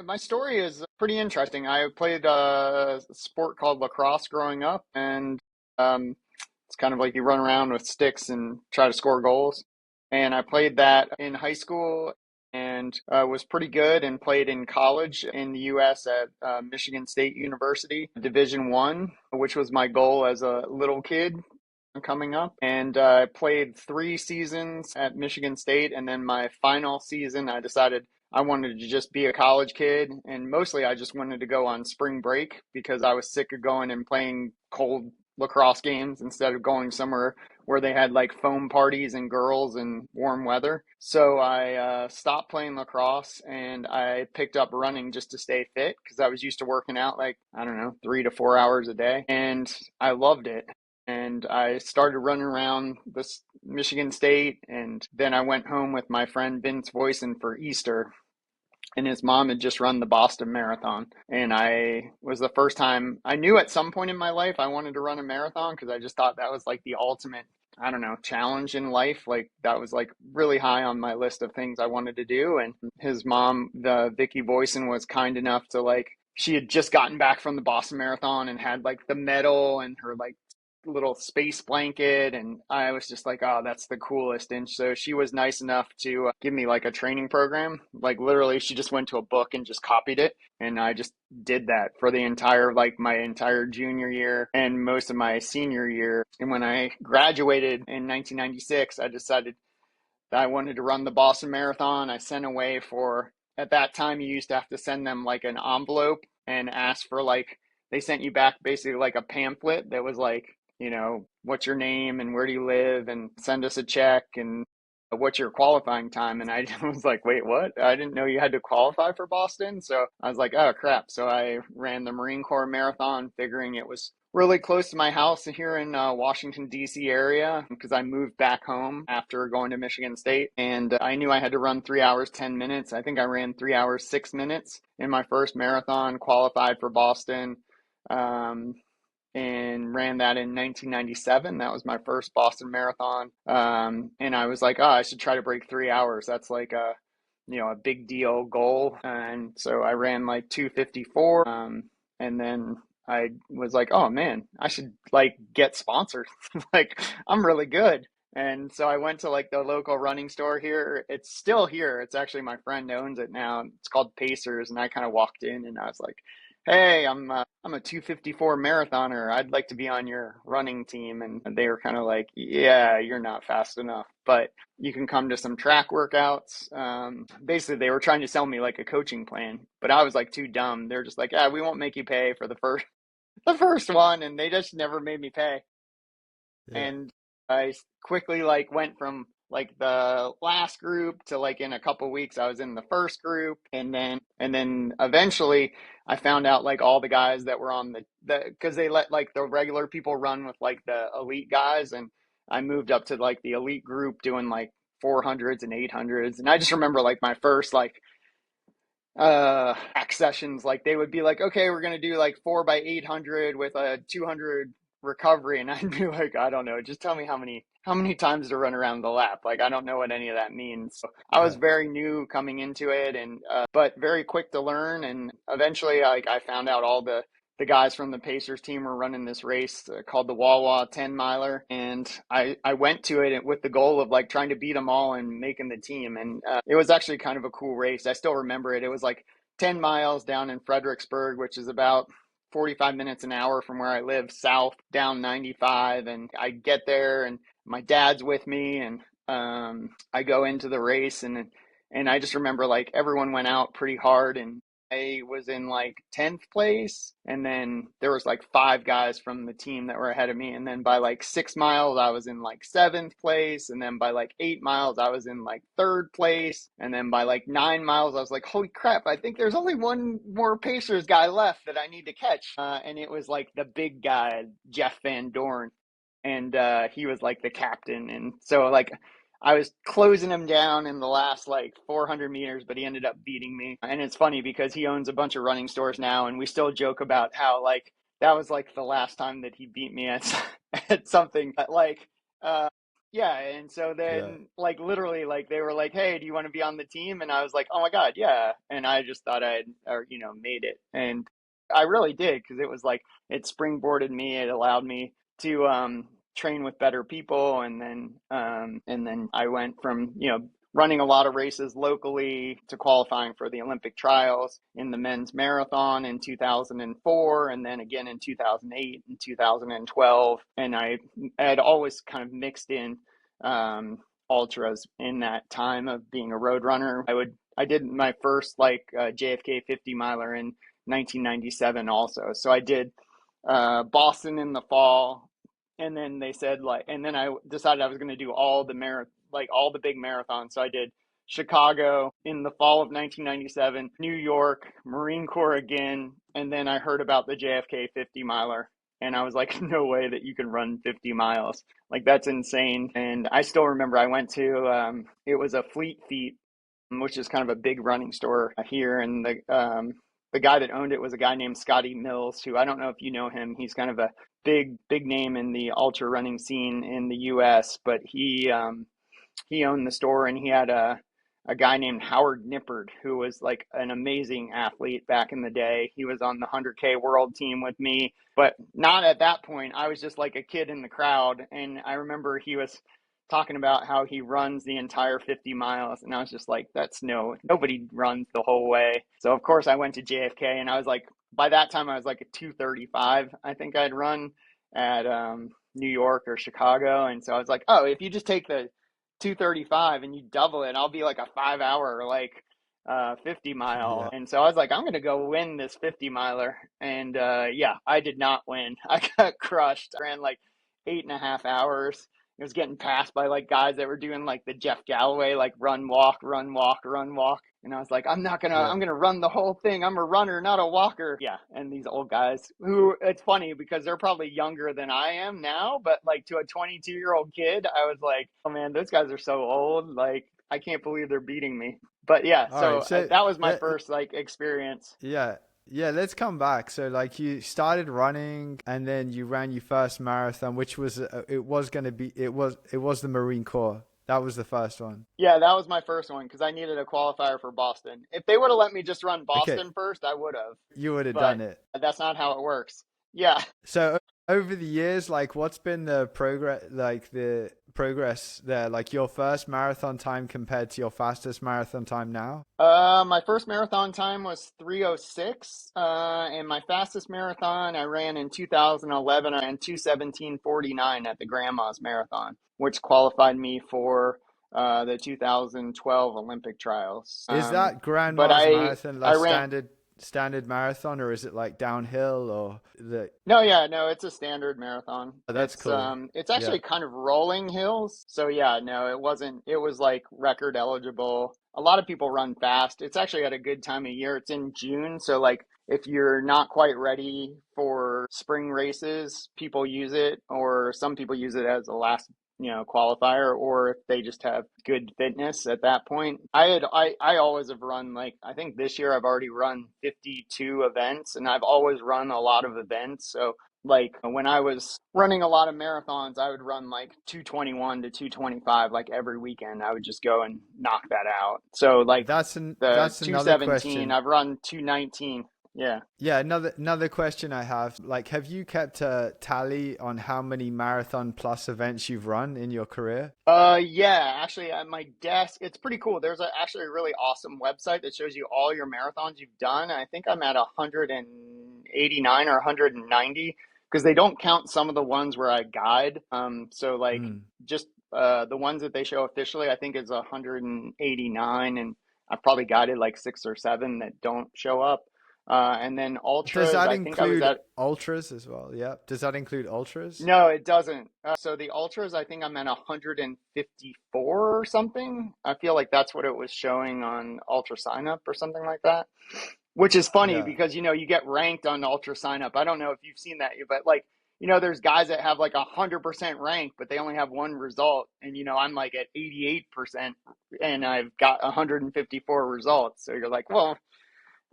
My story is pretty interesting. I played a sport called lacrosse growing up, and it's kind of like you run around with sticks and try to score goals. And I played that in high school and was pretty good and played in college in the U.S. at Michigan State University, Division One, which was my goal as a little kid coming up. And I played 3 seasons at Michigan State. And then my final season, I decided I wanted to just be a college kid. And mostly I just wanted to go on spring break because I was sick of going and playing cold lacrosse games instead of going somewhere where they had like foam parties and girls and warm weather. So I stopped playing lacrosse and I picked up running just to stay fit because I was used to working out like, I don't know, 3 to 4 hours a day. And I loved it. And I started running around this Michigan State, and then I went home with my friend Vince Voisin for Easter, and his mom had just run the Boston Marathon. And I was the first time I knew at some point in my life I wanted to run a marathon because I just thought that was like the ultimate, I don't know, challenge in life. Like that was like really high on my list of things I wanted to do. And his mom, the Vicky Voisin, was kind enough to like, she had just gotten back from the Boston Marathon and had like the medal and her like little space blanket, and I was just like, oh, that's the coolest. And so she was nice enough to give me like a training program. Like literally she just went to a book and just copied it, and I just did that for the entire, like my entire junior year and most of my senior year. And when I graduated in 1996, I decided that I wanted to run the Boston Marathon. I sent away for, at that time you used to have to send them like an envelope and ask for like, they sent you back basically like a pamphlet that was like, what's your name and where do you live and send us a check and what's your qualifying time. And I was like, wait, what? I didn't know you had to qualify for Boston. So I was like, oh crap. So I ran the Marine Corps Marathon figuring it was really close to my house here in Washington, D.C. area because I moved back home after going to Michigan State. And I knew I had to run 3 hours, 10 minutes. I think I ran 3 hours, 6 minutes in my first marathon, qualified for Boston. And ran that in 1997. That was my first Boston Marathon. And I was like, oh, I should try to break 3 hours. That's like a big deal goal. And so I ran like 2:54. And then I was like, oh man, I should like get sponsored. Like I'm really good. And so I went to like the local running store here. It's still here. It's actually my friend owns it now. It's called Pacers. And I kind of walked in and I was like, hey, I'm a 2:54 marathoner. I'd like to be on your running team. And they were kind of like, yeah, you're not fast enough, but you can come to some track workouts. Basically, they were trying to sell me like a coaching plan, but I was like too dumb. They're just like, yeah, we won't make you pay for the first the first one, and they just never made me pay. Yeah. And I quickly like went from like the last group to like in a couple weeks I was in the first group, and then eventually I found out like all the guys that were on the because they let like the regular people run with like the elite guys, and I moved up to like the elite group doing like 400s and 800s. And I just remember like my first like hack sessions, like they would be like, okay, we're gonna do like 4 by 800 with a 200 recovery, and I'd be like, I don't know, just tell me how many times to run around the lap. Like I don't know what any of that means. So I was Yeah. very new coming into it, and but very quick to learn. And eventually like I found out all the guys from the Pacers team were running this race called the Wawa 10 miler. And I went to it with the goal of like trying to beat them all and making the team. And it was actually kind of a cool race. I still remember it. It was like 10 miles down in Fredericksburg, which is about 45 minutes an hour from where I live, south down 95. And I get there and my dad's with me, and I go into the race, and I just remember like everyone went out pretty hard, and I was in like 10th place, and then there was like 5 guys from the team that were ahead of me, and then by like 6 miles I was in like 7th place, and then by like 8 miles I was in like 3rd place, and then by like 9 miles I was like, holy crap, I think there's only one more Pacers guy left that I need to catch, and it was like the big guy, Jeff Van Dorn, and he was like the captain. And so like I was closing him down in the last like 400 meters, but he ended up beating me. And it's funny because he owns a bunch of running stores now, and we still joke about how like that was like the last time that he beat me at at something. But like Yeah, and so Yeah. then like literally like they were like, "Hey, do you want to be on the team?" And I was like, "Oh my God, yeah." And I just thought I'd or made it. And I really did because it was like it springboarded me. It allowed me to train with better people and then I went from, running a lot of races locally to qualifying for the Olympic trials in the men's marathon in 2004 and then again in 2008 and 2012 and I had always kind of mixed in ultras in that time of being a road runner. I did my first like JFK 50 miler in 1997 also. So I did Boston in the fall, and then they said like, and then I decided I was going to do all the big marathons. So I did Chicago in the fall of 1997, New York, Marine Corps again, and then I heard about the JFK 50 miler. And I was like, no way that you can run 50 miles. Like, that's insane. And I still remember I went to, it was a Fleet Feet, which is kind of a big running store here. And the guy that owned it was a guy named Scotty Mills, who I don't know if you know him. He's kind of a big name in the ultra running scene in the U.S., but he owned the store and he had a guy named Howard Nippard who was like an amazing athlete back in the day. He was on the 100K world team with me, but not at that point. I was just like a kid in the crowd. And I remember he was talking about how he runs the entire 50 miles. And I was just like, nobody runs the whole way. So, of course, I went to JFK and I was like, by that time, I was like a 2:35, I think I'd run at New York or Chicago. And so I was like, oh, if you just take the 2:35 and you double it, I'll be like a 5 hour, like 50 mile. Yeah. And so I was like, I'm going to go win this 50 miler. And yeah, I did not win. I got crushed. I ran like 8.5 hours. It was getting passed by like guys that were doing like the Jeff Galloway, like run, walk, run, walk, run, walk. And I was like, Yeah. I'm gonna run the whole thing. I'm a runner, not a walker. Yeah. And these old guys who, it's funny because they're probably younger than I am now, but like to a 22-year-old kid, I was like, oh man, those guys are so old. Like, I can't believe they're beating me. But yeah, All right. so So that was my let, first like experience. yeah. Yeah, let's come back. So like you started running and then you ran your first marathon, which was it was going to be it was the Marine Corps. That was the first one. Yeah, that was my first one because I needed a qualifier for Boston. If they would have let me just run Okay, Boston first, I would have. you would have But done it. that's not how it works. Yeah. So over the years, like what's been the progress there? Like your first marathon time compared to your fastest marathon time now? My first marathon time was 3:06. And my fastest marathon I ran in 2011. I ran 2:17:49 at the Grandma's Marathon, which qualified me for the 2012 Olympic trials. Is that But Grandma's marathon I like ran. standard marathon, or is it like downhill or the No, yeah, no, it's a standard marathon. oh, that's cool. It's Yeah. actually kind of rolling hills. So yeah, no, it wasn't it was like record eligible. A lot of people run fast. It's actually at a good time of year. It's in June, so like if you're not quite ready for spring races, people use it or some people use it as a last qualifier or if they just have good fitness at that point. I always have run like I think this year I've already run 52 events and I've always run a lot of events. So like when I was running a lot of marathons, I would run like 2:21 to 2:25 like every weekend. I would just go and knock that out. So like the That's another 2:17, question. I've run 2:19. Yeah. Yeah, another question I have. Like, have you kept a tally on how many marathon plus events you've run in your career? Yeah, actually, at my desk, it's pretty cool. There's actually a really awesome website that shows you all your marathons you've done. I think I'm at 189 or 190 because they don't count some of the ones where I guide. So like Mm. just the ones that they show officially, I think is 189, and I've probably guided like six or seven that don't show up. And then Does ultras, that I think I was include at. ultras as well? Yeah. Does that include ultras? No, it doesn't. So the ultras, I think I'm at 154 or something. I feel like that's what it was showing on Ultra Sign Up or something like that. Which is funny Yeah. because you get ranked on Ultra Sign Up. I don't know if you've seen that, but like there's guys that have like 100% rank, but they only have one result, and I'm like at 88%, and I've got 154 results. So you're like, well,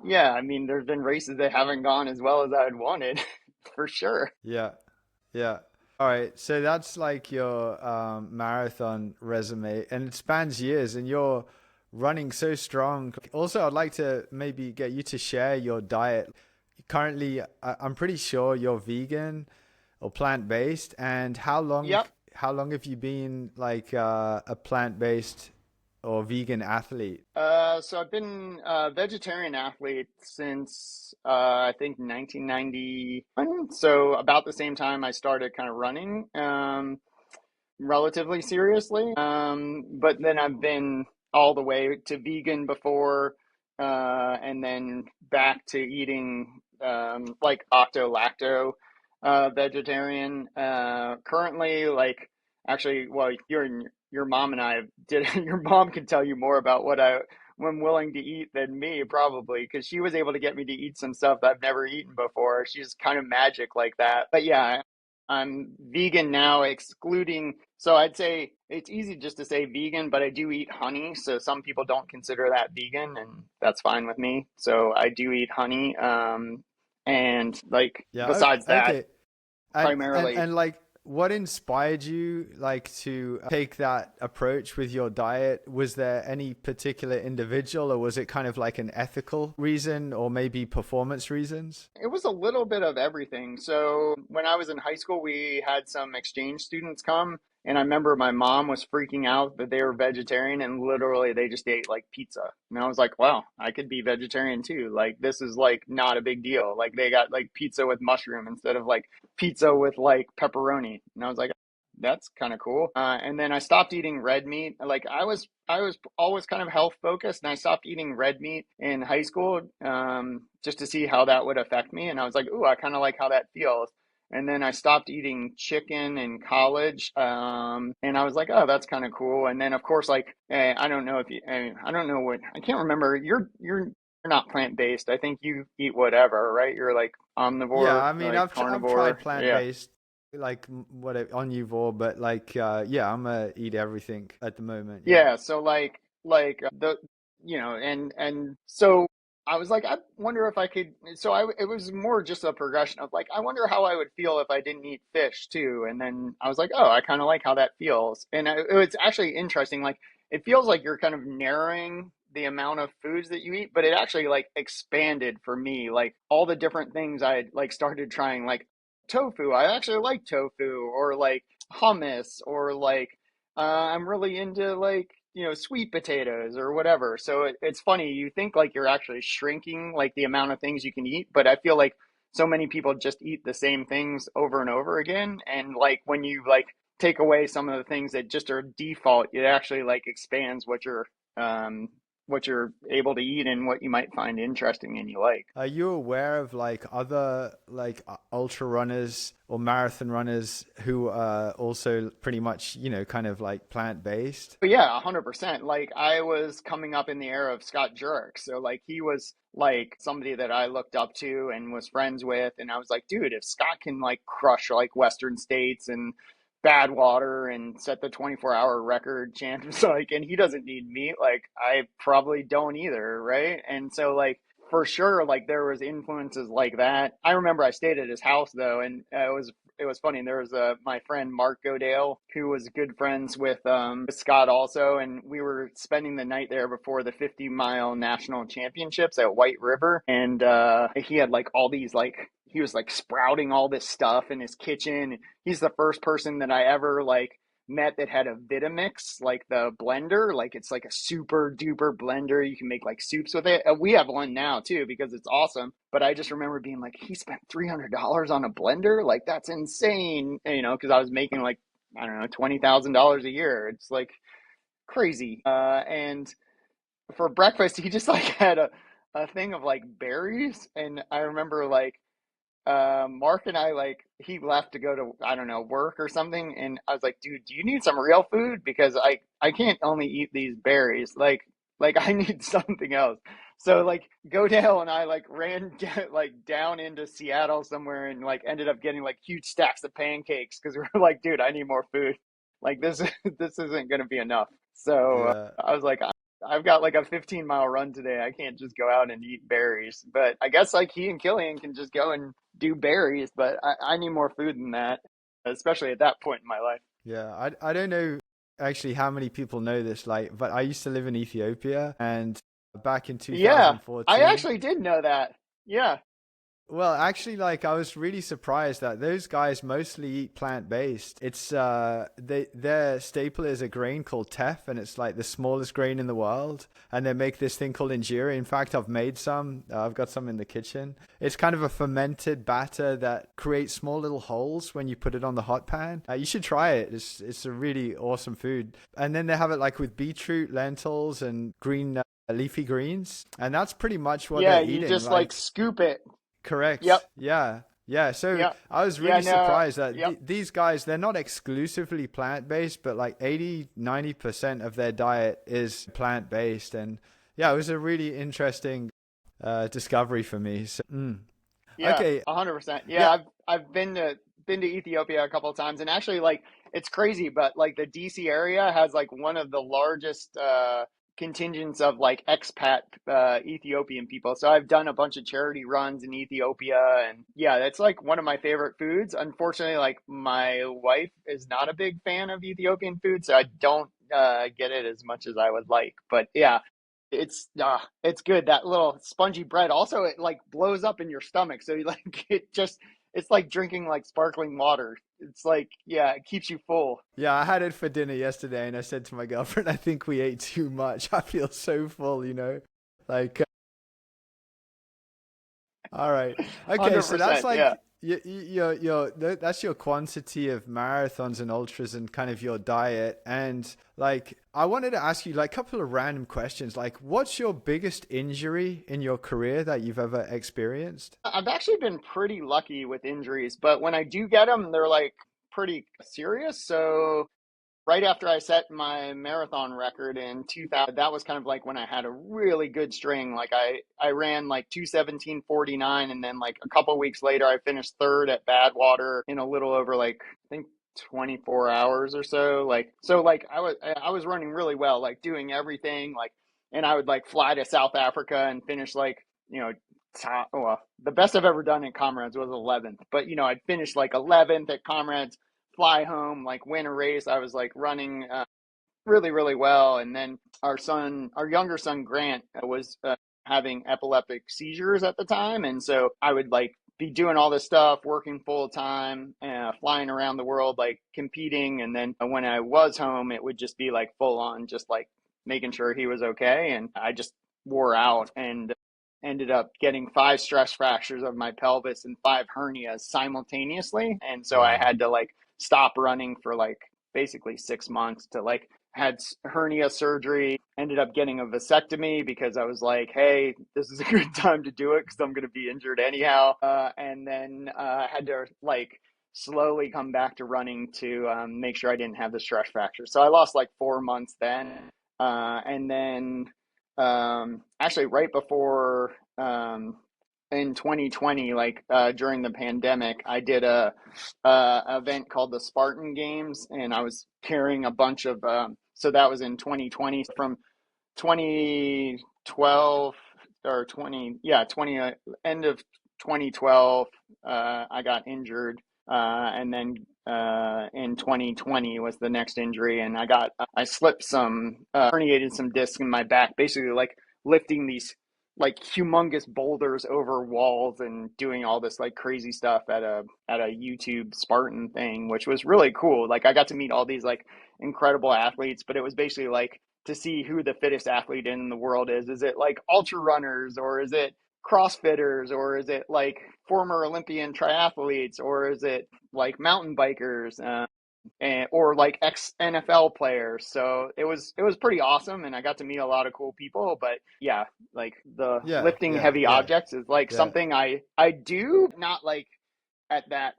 yeah. I mean, there's been races that haven't gone as well as I had wanted, for sure. Yeah. Yeah. All right, so that's like your marathon resume, and it spans years, and you're running so strong. Also, I'd like to maybe get you to share your diet. Currently, I'm pretty sure you're vegan or plant-based, and Yep. how long have you been like a plant-based or vegan athlete? So I've been a vegetarian athlete since I think 1991. So about the same time I started kind of running. Relatively seriously. But then I've been all the way to vegan before, and then back to eating like octo-lacto vegetarian. Currently, like actually, well, your mom and I did. Your mom can tell you more about what I'm willing to eat than me, probably, because she was able to get me to eat some stuff that I've never eaten before. She's kind of magic like that. But yeah, I'm vegan now, excluding. So I'd say it's easy just to say vegan, but I do eat honey. So some people don't consider that vegan, and that's fine with me. So I do eat honey. And like Yeah, besides that, okay. primarily. And like what inspired you like to take that approach with your diet? Was there any particular individual or was it kind of like an ethical reason or maybe performance reasons? It was a little bit of everything. So when I was in high school, we had some exchange students come, and I remember my mom was freaking out that they were vegetarian and literally they just ate like pizza. And I was like, wow, I could be vegetarian too. Like this is like not a big deal. Like they got like pizza with mushroom instead of like pizza with like pepperoni. And I was like, that's kind of cool. And then I stopped eating red meat. Like I was always kind of health focused, and I stopped eating red meat in high school, just to see how that would affect me. And I was like, ooh, I kind of like how that feels. And then I stopped eating chicken in college, and I was like, oh, that's kind of cool. And then of course, like I don't know if you, I don't know what I can't remember. You're not plant based. I think you eat whatever, right? You're like Yeah, omnivore, I mean, like I've tried carnivore. Yeah. plant-based like what omnivore, but like yeah, I'm gonna eat everything at the moment. Yeah. Yeah, so like the and so I was like I wonder if I could so I it was more just a progression of like I wonder how I would feel if I didn't eat fish too, and then I was like, oh, I kind of like how that feels. And it was actually interesting, like it feels like you're kind of narrowing the amount of foods that you eat, but it actually like expanded for me, like all the different things I like started trying, like tofu. I actually like tofu, or like hummus, or like I'm really into like, sweet potatoes or whatever. So it's funny. You think like you're actually shrinking like the amount of things you can eat, but I feel like so many people just eat the same things over and over again. And like when you like take away some of the things that just are default, it actually like expands um what you're able to eat and what you might find interesting and you like. Are you aware of like other like ultra runners or marathon runners who are also pretty much, kind of like plant-based? But yeah, 100%. Like I was coming up in the era of Scott Jurek. So like he was like somebody that I looked up to and was friends with. And I was like, dude, if Scott can like crush like Western States and Badwater and set the 24-hour record champs, like, and he doesn't need meat, like I probably don't either, right? And so like for sure, like there was influences like that. I remember I stayed at his house though, and it was funny. There was my friend Mark Godale who was good friends with Scott also, and we were spending the night there before the 50-mile national championships at White River, and he had like all these like he was like sprouting all this stuff in his kitchen. He's the first person that I ever like met that had a Vitamix, like the blender. Like it's like a super duper blender. You can make like soups with it. We have one now too because it's awesome. But I just remember being like, he spent $300 on a blender. Like that's insane, because I was making like I don't know $20,000 a year. It's like crazy. And for breakfast, he just like had a thing of like berries, and I remember like Mark and I, like he left to go to I don't know work or something, and I was like, dude, do you need some real food? Because I can't only eat these berries. Like I need something else. So like Godale and I like ran like down into Seattle somewhere and like ended up getting like huge stacks of pancakes because we were like, dude, I need more food. Like this this isn't gonna be enough. So Yeah. I was like, I've got like a 15-mile run today. I can't just go out and eat berries. But I guess like he and Killian can just go and do berries, but I need more food than that. especially at that point in my life. Yeah, I don't know actually how many people know this, like, but I used to live in Ethiopia, and back in Yeah, I 2014. actually did know that. Yeah, Well, actually, like I was really surprised that those guys mostly eat plant-based. It's their staple is a grain called teff, and it's like the smallest grain in the world. And they make this thing called injera. In fact, I've made some. I've got some in the kitchen. It's kind of a fermented batter that creates small little holes when you put it on the hot pan. You should try it. It's a really awesome food. And then they have it like with beetroot, lentils, and green leafy greens, and that's pretty much what yeah, they're you eating. just like Like scoop it. Yep, correct. Yeah. Yeah. So yep, I was yeah, really no, surprised that yep. these guys, they're not exclusively plant based, but like 80-90% of their diet is plant based. And yeah, it was a really interesting discovery for me. So, Yeah, okay. 100%. Yeah. Yeah, I've been to Ethiopia a couple of times, and actually, like, it's crazy, but like the DC area has like one of the largest contingents of like expat Ethiopian people. So I've done a bunch of charity runs in Ethiopia, and yeah, that's like one of my favorite foods. Unfortunately, like my wife is not a big fan of Ethiopian food, so I don't get it as much as I would like. But yeah, it's good. That little spongy bread. Also, it like blows up in your stomach. So you like it's like drinking like sparkling water. It's like, yeah, it keeps you full. Yeah. I had it for dinner yesterday and I said to my girlfriend, I think we ate too much. I feel so full, you know? Like, all right. Okay, so that's 100%. Yeah. like that's your quantity of marathons and ultras and kind of your diet. And like I wanted to ask you like a couple of random questions. Like what's your biggest injury in your career that you've ever experienced? I've actually been pretty lucky with injuries, but when I do get them, they're like pretty serious. So right after I set my marathon record in 2000, that was kind of like when I had a really good string. Like I ran like 2:17:49, and then like a couple weeks later, I finished third at Badwater in a little over like, I think 24 hours or so. Like I was running really well, like doing everything like, and I would like fly to South Africa and finish like, you know, top, well, the best I've ever done at Comrades was 11th, but you know, I'd finish like 11th at Comrades, fly home, like win a race. I was like running really, really well. And then our younger son, Grant, was having epileptic seizures at the time. And so I would like be doing all this stuff, working full time, flying around the world, like competing. And then when I was home, it would just be like full on, just like making sure he was okay. And I just wore out and ended up getting 5 stress fractures of my pelvis and 5 hernias simultaneously. And so I Wow. had to like stop running for like basically 6 months to like had hernia surgery, ended up getting a vasectomy because I was like, hey, this is a good time to do it because I'm going to be injured anyhow. And then I had to like slowly come back to running to make sure I didn't have the stress fracture. So I lost like 4 months then. And then actually, right before in 2020, like during the pandemic, I did a event called the Spartan Games, and I was carrying a bunch of. So that was in 2020. From 2012 or 20, yeah, 20 end of 2012, I got injured, and then in 2020 was the next injury, and I slipped some herniated some discs in my back, basically like lifting these like humongous boulders over walls and doing all this like crazy stuff at a YouTube Spartan thing, which was really cool. Like I got to meet all these like incredible athletes, but it was basically like to see who the fittest athlete in the world is. Is it like ultra runners, or is it CrossFitters, or is it like former Olympian triathletes, or is it like mountain bikers? Or like ex NFL players. So it was pretty awesome, and I got to meet a lot of cool people. But yeah, like the Yeah, lifting yeah, heavy yeah, objects is like yeah. something I do, not like at that.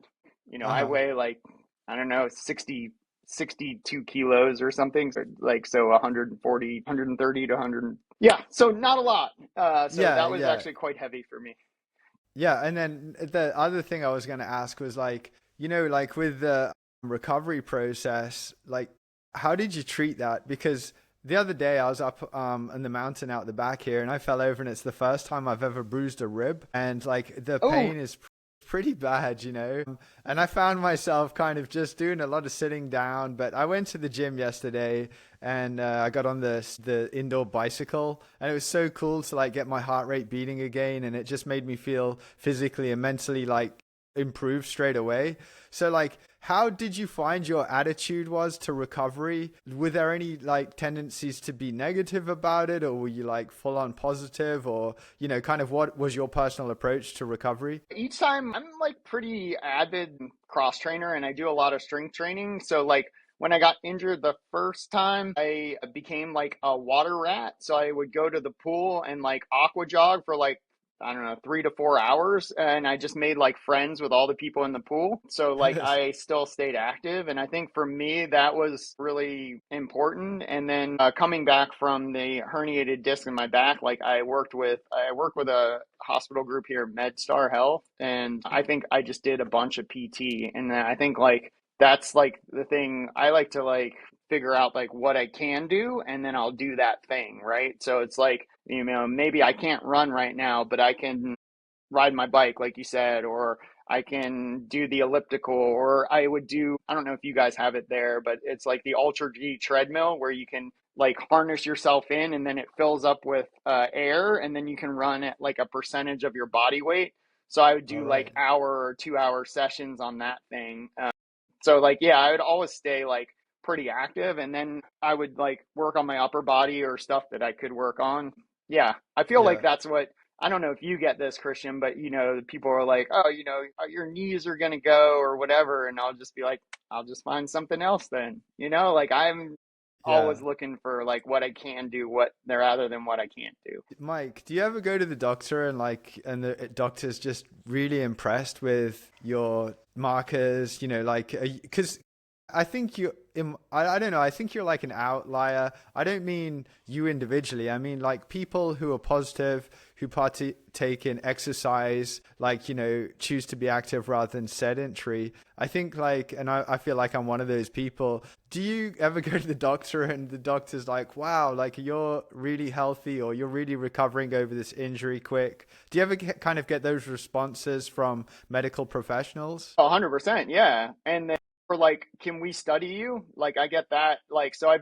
I Uh-huh. weigh like, I don't know, 62 kilos or something. So like, so 140, 130 to 100. Yeah, so not a lot. So Yeah, that was yeah. actually quite heavy for me. Yeah, and then the other thing I was going to ask was like, like with the recovery process, like how did you treat that? Because the other day I was up in the mountain out the back here and I fell over and it's the first time I've ever bruised a rib and like the Oh, pain is pretty bad, you know. And I found myself kind of just doing a lot of sitting down. But I went to the gym yesterday and I got on the indoor bicycle, and it was so cool to like get my heart rate beating again, and it just made me feel physically and mentally like improve straight away. So like how did you find your attitude was to recovery? Were there any like tendencies to be negative about it, or were you like full on positive, or kind of what was your personal approach to recovery? Each time I'm like pretty avid cross trainer and I do a lot of strength training. So like when I got injured the first time, I became like a water rat. So I would go to the pool and like aqua jog for like, I don't know, 3 to 4 hours. And I just made like friends with all the people in the pool. So like I still stayed active. And I think for me, that was really important. And then coming back from the herniated disc in my back, like I work with a hospital group here, MedStar Health. And I think I just did a bunch of PT. And then I think like that's like the thing I like to like figure out like what I can do and then I'll do that thing, right? So it's like, maybe I can't run right now, but I can ride my bike, like you said, or I can do the elliptical, or I would do, I don't know if you guys have it there, but it's like the Ultra G treadmill where you can like harness yourself in and then it fills up with air and then you can run at like a percentage of your body weight. So I would All do like right. hour or 2 hour sessions on that thing. So like, yeah, I would always stay like pretty active and then I would like work on my upper body or stuff that I could work on. Yeah, I feel like Yeah. that's what I don't know if you get this, Kristian, but people are like, oh, your knees are gonna go or whatever, and I'll just be like, I'll just find something else then. Like I'm Yeah. always looking for like what I can do, what rather than what I can't do. Mike, do you ever go to the doctor and and the doctor's just really impressed with your markers, like because I think I don't know, I think you're like an outlier. I don't mean you individually. I mean like people who are positive, who partake in exercise, like, choose to be active rather than sedentary. I think like, and I feel like I'm one of those people. Do you ever go to the doctor and the doctor's like, wow, like you're really healthy or you're really recovering over this injury quick? Do you ever kind of get those responses from medical professionals? 100%, yeah. And then for like, can we study you? Like, I get that. Like, so I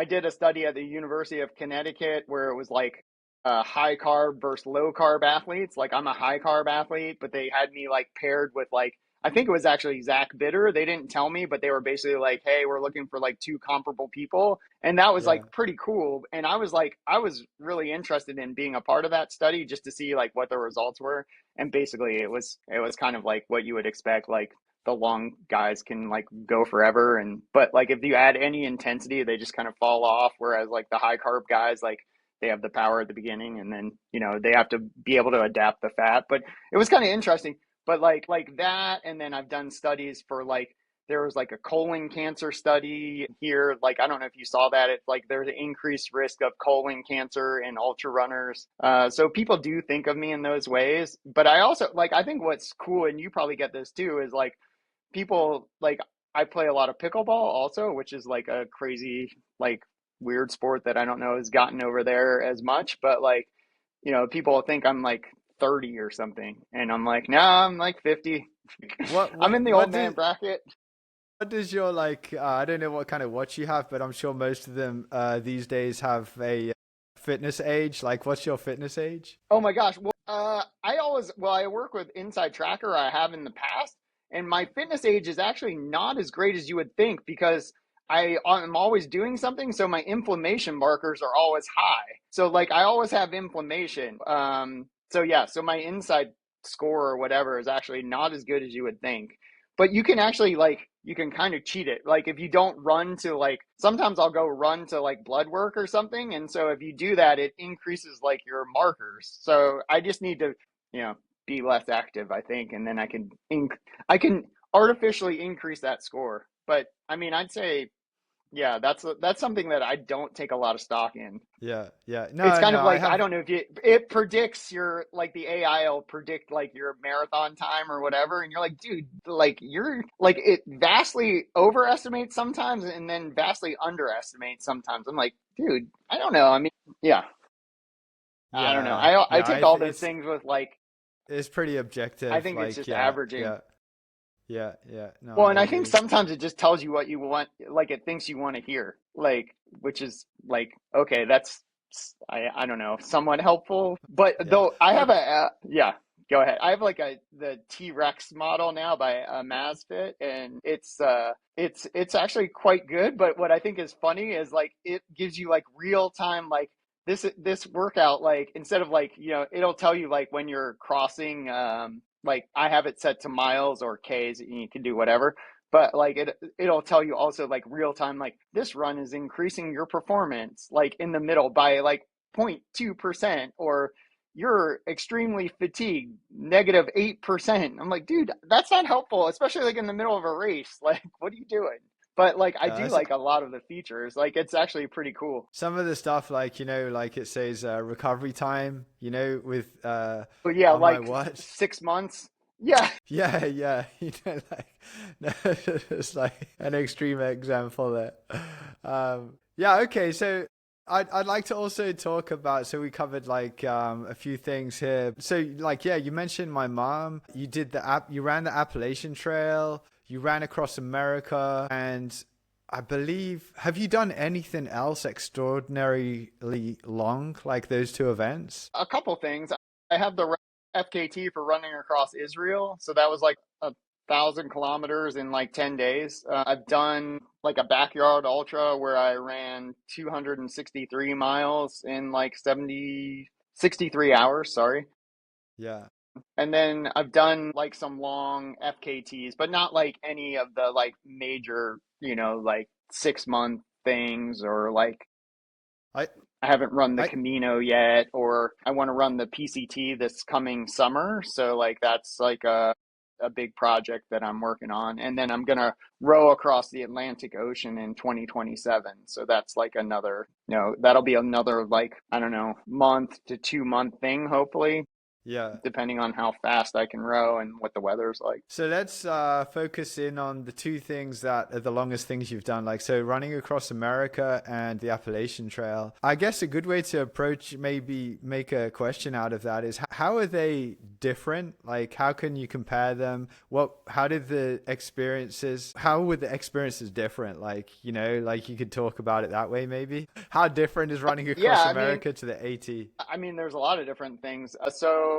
did a study at the University of Connecticut where it was like high carb versus low carb athletes. Like, I'm a high carb athlete, but they had me like paired with like, I think it was actually Zach Bitter. They didn't tell me, but they were basically like, hey, we're looking for like two comparable people. And that was Yeah. like pretty cool. And I was really interested in being a part of that study just to see like what the results were. And basically it was kind of like what you would expect, like the long guys can like go forever, but like if you add any intensity they just kind of fall off, whereas like the high carb guys, like they have the power at the beginning and then they have to be able to adapt the fat. But it was kind of interesting. But like that, and then I've done studies for like there was like a colon cancer study here. Like, I don't know if you saw that. It's like there's an increased risk of colon cancer in ultra runners. So people do think of me in those ways. But I also like, I think what's cool, and you probably get this too, is like people like, I play a lot of pickleball also, which is like a crazy, like weird sport that I don't know has gotten over there as much. But like, people think I'm like 30 or something. And I'm like, no, I'm like 50. What I'm what in the what old man does bracket. what does your like I don't know what kind of watch you have, but I'm sure most of them these days have a fitness age. Like what's your fitness age? Oh my gosh. Well, I work with Inside Tracker. I have in the past, and my fitness age is actually not as great as you would think because I'm always doing something, so my inflammation markers are always high. So like I always have inflammation. So yeah, so my inside score or whatever is actually not as good as you would think. But you can actually like you can kind of cheat it. Like if you don't run to like sometimes I'll go run to like blood work or something. And so if you do that, it increases like your markers. So I just need to, you know, be less active, I think, and then I can artificially increase that score. But I mean, I'd say yeah, that's something that I don't take a lot of stock in. Yeah, yeah. It's No, kind no, of I like I have. don't know if it predicts your like the AI will predict like your marathon time or whatever, and you're like, dude, like you're like it vastly overestimates sometimes and then vastly underestimates sometimes. I'm like, dude, I don't know. I mean, yeah, I don't know. Yeah, I yeah. take all those It's things with like it's pretty I objective. think it's Like, just yeah, averaging. yeah, yeah, yeah. No, Well, I and I think agree. sometimes it just tells you what you want, like it thinks you want to hear, like, which is like, okay, that's, I don't know, somewhat helpful. But Yeah. though I Oh, have yeah, go ahead. I have like the T-Rex model now by Mazfit, and it's actually quite good. But what I think is funny is like it gives you like real time, like this workout, like instead of like, it'll tell you like when you're crossing, like I have it set to miles or Ks, and you can do whatever, but like it'll tell you also like real time, like this run is increasing your performance like in the middle by like 0.2%, or you're extremely fatigued, -8%. I'm like, dude, that's not helpful, especially like in the middle of a race. Like, what are you doing? But like I do that's like a lot of the features. Like it's actually pretty cool. some of the stuff, like, like it says recovery time, with But yeah, on my like watch. 6 months. Yeah. Yeah, yeah. Like, no, it's like an extreme example there. Yeah, okay. So I'd like to also talk about, so we covered like a few things here. So like, yeah, you mentioned my mom. You ran the Appalachian Trail, you ran across America, and I believe, have you done anything else extraordinarily long, like those two events? A couple things. I have the FKT for running across Israel, so that was like 1,000 kilometers in like 10 days. I've done like a backyard ultra where I ran 263 miles in like 63 hours. Sorry. Yeah. And then I've done like some long FKTs, but not like any of the like major, like 6 month things, or like I I haven't run the I Camino yet, or I want to run the PCT this coming summer. So like that's like a big project that I'm working on. And then I'm gonna row across the Atlantic Ocean in 2027. So that's like another, that'll be another like, I don't know, month to 2 month thing, hopefully, yeah. depending on how fast I can row and what the weather's like. So let's focus in on the two things that are the longest things you've done. Like, so running across America and the Appalachian Trail. I guess a good way to approach, maybe make a question out of that, is how are they different? Like, how can you compare them? How were the experiences different? Like, like you could talk about it that way, maybe. How different is running Yeah, across America to the AT? there's a lot of different things. So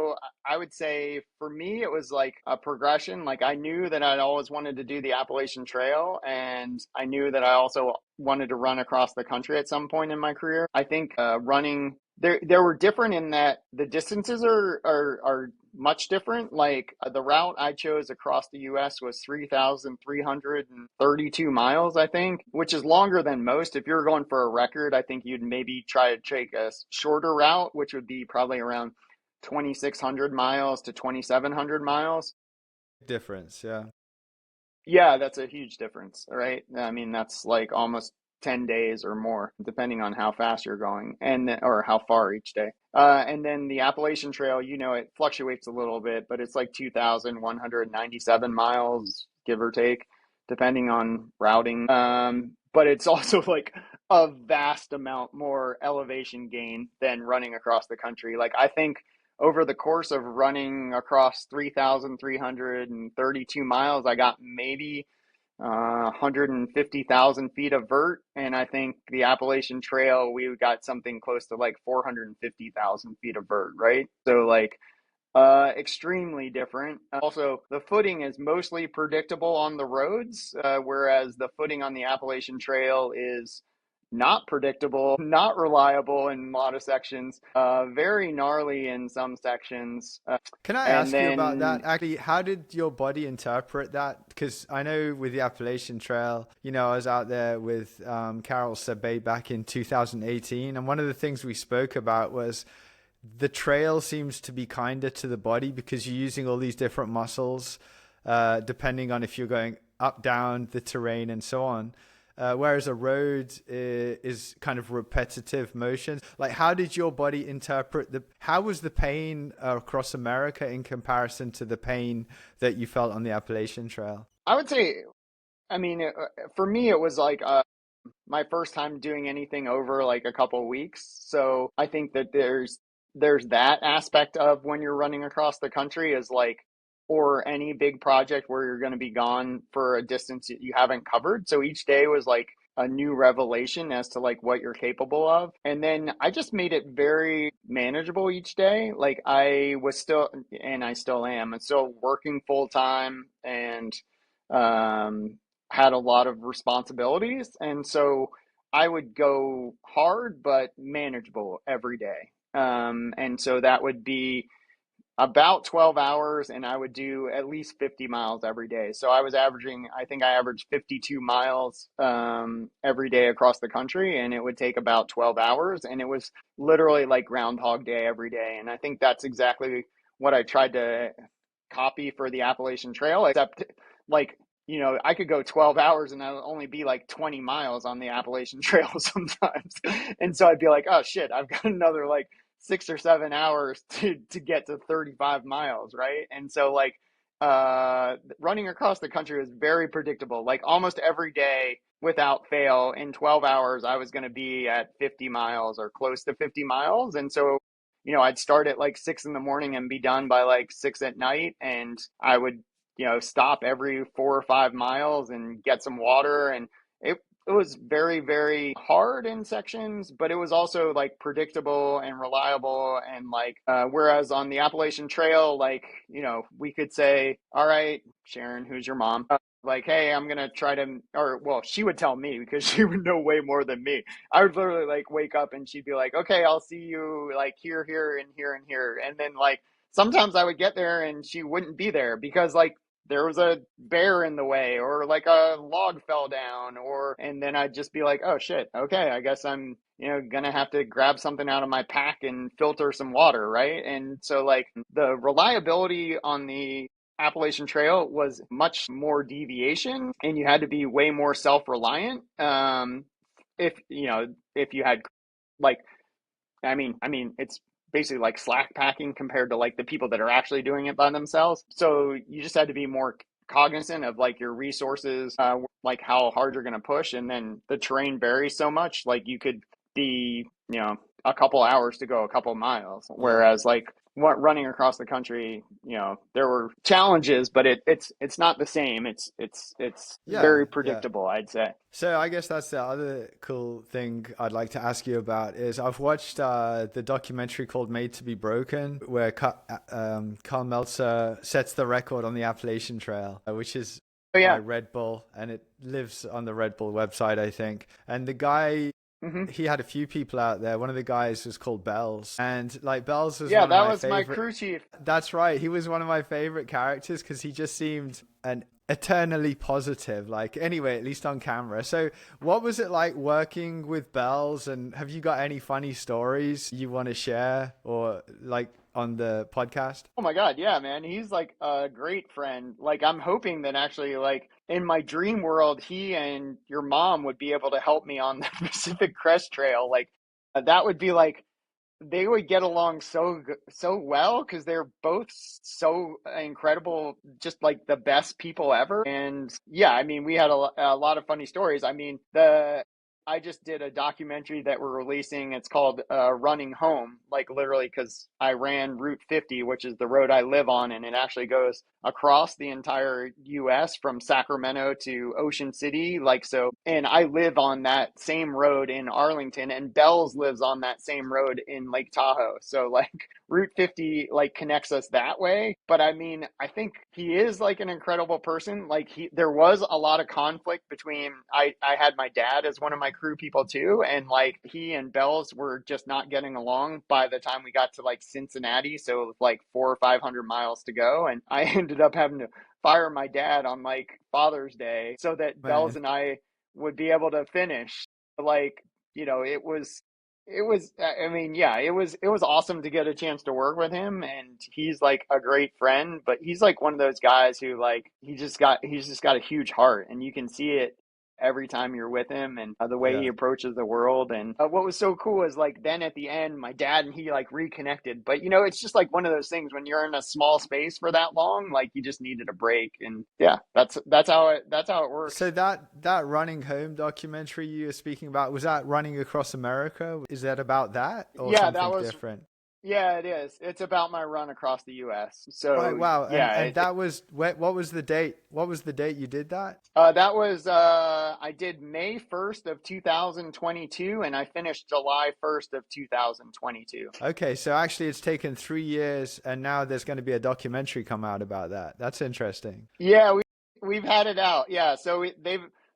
I would say for me, it was like a progression. Like I knew that I'd always wanted to do the Appalachian Trail, and I knew that I also wanted to run across the country at some point in my career. I think running there were different in that the distances are much different. Like the route I chose across the US was 3,332 miles, I think, which is longer than most. If you're going for a record, I think you'd maybe try to take a shorter route, which would be probably around 2,600 miles to 2,700 miles. Difference, yeah. Yeah, that's a huge difference, right? That's like almost 10 days or more, depending on how fast you're going or how far each day. And then the Appalachian Trail, it fluctuates a little bit, but it's like 2,197 miles, give or take, depending on routing. But it's also like a vast amount more elevation gain than running across the country. Like, I think over the course of running across 3,332 miles, I got maybe 150,000 feet of vert. And I think the Appalachian Trail, we got something close to like 450,000 feet of vert, right? So, like, extremely different. Also, the footing is mostly predictable on the roads, whereas the footing on the Appalachian Trail is not predictable, not reliable in a lot of sections, very gnarly in some sections. Can I And ask you about then, that? Actually, how did your body interpret that? Because I know with the Appalachian Trail, I was out there with Carol Sabay back in 2018, and one of the things we spoke about was the trail seems to be kinder to the body because you're using all these different muscles, depending on if you're going up, down the terrain, and so on. Whereas a road is kind of repetitive motion. Like, how did your body interpret how was the pain across America in comparison to the pain that you felt on the Appalachian Trail? I would say, I mean, for me, it was like my first time doing anything over like a couple of weeks. So I think that there's there's that aspect of when you're running across the country is like, or any big project where you're going to be gone for a distance that you haven't covered. So each day was like a new revelation as to like what you're capable of. And then I just made it very manageable each day. Like I was still, and I still am, and still working full time and um, had a lot of responsibilities. And so I would go hard but manageable every day. And so that would be about 12 hours, and I would do at least 50 miles every day. So I was averaging, I think I averaged 52 miles every day across the country, and it would take about 12 hours. And it was literally like Groundhog Day every day. And I think that's exactly what I tried to copy for the Appalachian Trail, except like, I could go 12 hours and I'll only be like 20 miles on the Appalachian Trail sometimes. And so I'd be like, oh shit, I've got another like 6 or 7 hours to get to 35 miles, right? And so like running across the country was very predictable. Like almost every day without fail in 12 hours I was going to be at 50 miles or close to 50 miles. And so I'd start at like 6 in the morning and be done by like 6 at night. And I would, stop every 4 or 5 miles and get some water. And it was very, very hard in sections, but it was also like predictable and reliable. And like, whereas on the Appalachian Trail, like, we could say, all right, Sharon, who's your mom? Like, hey, I'm going to try to, or well, she would tell me because she would know way more than me. I would literally like wake up and she'd be like, okay, I'll see you like here, here, and here, and here. And then like, sometimes I would get there and she wouldn't be there because like, there was a bear in the way or like a log fell down, or and then I'd just be like, oh shit, okay, I guess I'm gonna have to grab something out of my pack and filter some water, right? And so like the reliability on the Appalachian Trail was much more deviation, and you had to be way more self-reliant. If you had like, I mean, it's basically like slack packing compared to like the people that are actually doing it by themselves. So you just had to be more cognizant of like your resources, like how hard you're going to push. And then the terrain varies so much. Like you could be, a couple hours to go a couple miles, Yeah. whereas like running across the country, there were challenges, but it's not the same. It's Yeah. very Yeah. predictable, I'd say. So I guess that's the other cool thing I'd like to ask you about is I've watched the documentary called Made to Be Broken, where Carl Meltzer sets the record on the Appalachian Trail, which is Oh by yeah. Red Bull, and it lives on the Red Bull website, I think. And the guy, Hmm. he had a few people out there. One of the guys was called Bells, and like Bells was Yeah, one of that my was my favorite. crew chief. That's right. He was one of my favorite characters because he just seemed an eternally positive. Like, anyway, at least on camera. So, what was it like working with Bells? And have you got any funny stories you want to share or like on the podcast? Oh my God, yeah, man. He's like a great friend. Like I'm hoping that actually like in my dream world, he and your mom would be able to help me on the Pacific Crest Trail. Like that would be like they would get along so well because they're both so incredible, just like the best people ever. And yeah, I mean, we had a lot of funny stories. I mean, the I just did a documentary that we're releasing. It's called Running Home, like literally because I ran Route 50, which is the road I live on, and it actually goes across the entire US from Sacramento to Ocean City. Like, so, and I live on that same road in Arlington, and Bells lives on that same road in Lake Tahoe. So, like, Route 50 like connects us that way. But I mean, I think he is like an incredible person. Like there was a lot of conflict between I had my dad as one of my crew people too, and like he and Bells were just not getting along by the time we got to like Cincinnati. So it was like 400 or 500 miles to go, and I ended up having to fire my dad on like Father's Day so that Bells Man. and I would be able to finish. Like, it was I mean, yeah, it was awesome to get a chance to work with him, and he's like a great friend. But he's like one of those guys who like he's just got a huge heart, and you can see it every time you're with him, and the way he Yeah. approaches the world. And what was so cool is like then at the end my dad and he like reconnected. But it's just like one of those things when you're in a small space for that long, like you just needed a break. And yeah, that's how it So works. that running home documentary you were speaking about, was that running across America? Is that about that or Yeah, that something was different? Yeah, it is. It's about my run across the U.S. Right. So Wow. yeah, And that was what was the date? What was the date you did that? that was I did May 1st of 2022, and I finished July 1st of 2022. Okay, so actually it's taken 3 years and now there's going to be a documentary come out about that. That's interesting. Yeah, we've had it out. Yeah, so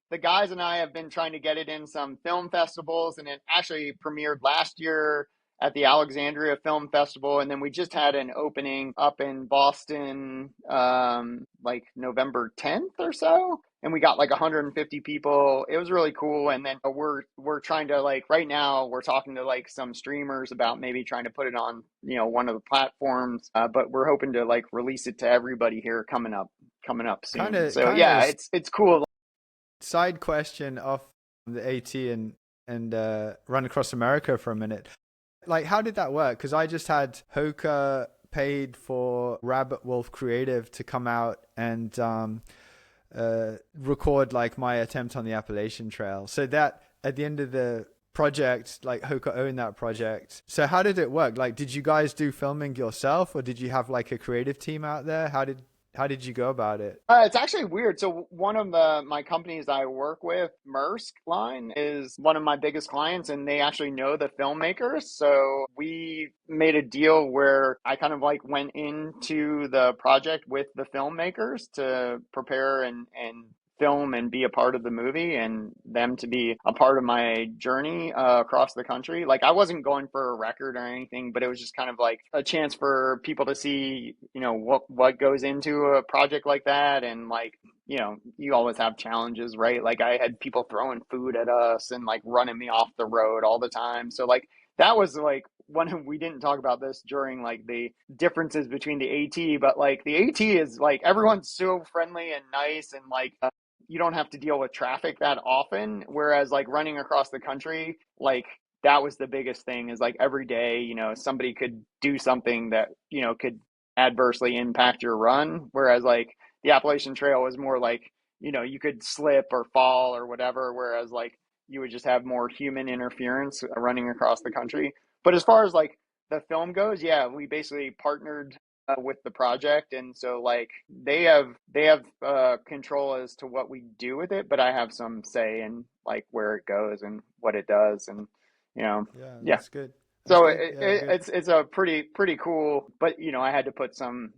the guys and I have been trying to get it in some film festivals, and it actually premiered last year at the Alexandria Film Festival, and then we just had an opening up in Boston, like November 10th or so, and we got like 150 people. It was really cool, and then we're trying to like right now we're talking to like some streamers about maybe trying to put it on one of the platforms, but we're hoping to like release it to everybody here coming up Kind soon. of So kind yeah, of it's cool. side question off the AT and run across America for a minute. Like how did that work? Cuz I just had Hoka paid for Rabbit Wolf Creative to come out and record like my attempt on the Appalachian Trail. So that at the end of the project, like Hoka owned that project. So how did it work? Like, did you guys do filming yourself, or did you have like a creative team out there? How did you go about it? It's actually weird. So one of my companies I work with, Maersk Line, is one of my biggest clients, and they actually know the filmmakers. So we made a deal where I kind of like went into the project with the filmmakers to prepare and film and be a part of the movie, and them to be a part of my journey across the country. Like I wasn't going for a record or anything, but it was just kind of like a chance for people to see, what goes into a project like that. And like, you always have challenges, right? Like I had people throwing food at us and like running me off the road all the time. So like that was like we didn't talk about this during like the differences between the AT, but like the AT is like everyone's so friendly and nice, and like you don't have to deal with traffic that often. Whereas like running across the country, like that was the biggest thing, is like every day, somebody could do something that, could adversely impact your run. Whereas like the Appalachian Trail was more like, you could slip or fall or whatever. Whereas like you would just have more human interference running across the country. But as far as like the film goes, yeah, we basically partnered with the project, and so like they have control as to what we do with it, but I have some say in like where it goes and what it does, and you know Yeah, yeah. that's good. That's So good. Yeah, good. it's a pretty cool, but I had to put some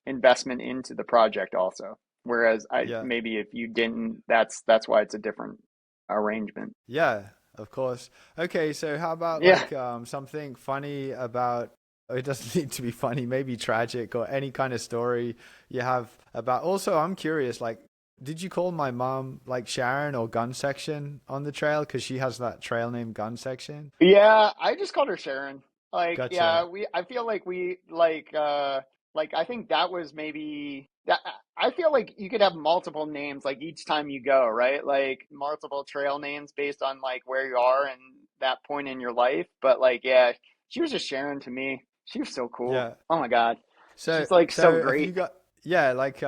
investment into the project also, whereas I Yeah. maybe if you didn't, that's why it's a different arrangement. Yeah, of course. Okay, so how about Yeah. like something funny about, oh, it doesn't need to be funny, maybe tragic or any kind of story you have about. Also, I'm curious, like, did you call my mom like Sharon or Gun Section on the trail? Because she has that trail name Gun Section. Yeah, I just called her Sharon. Like, Gotcha. yeah, I feel like we like I think that was maybe that I feel like you could have multiple names like each time you go, right? Like multiple trail names based on like where you are and that point in your life. But like, yeah, she was just Sharon to me. She was so cool. Yeah. Oh my God. So, She's like so so have you great. got, yeah, like,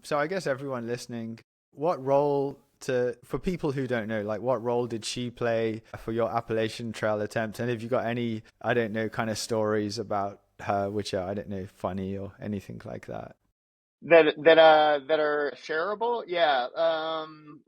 so I guess everyone listening, what role for people who don't know, like, what role did she play for your Appalachian Trail attempt? And have you got any, I don't know, kind of stories about her, which are, I don't know, funny or anything like that? That are shareable. Yeah.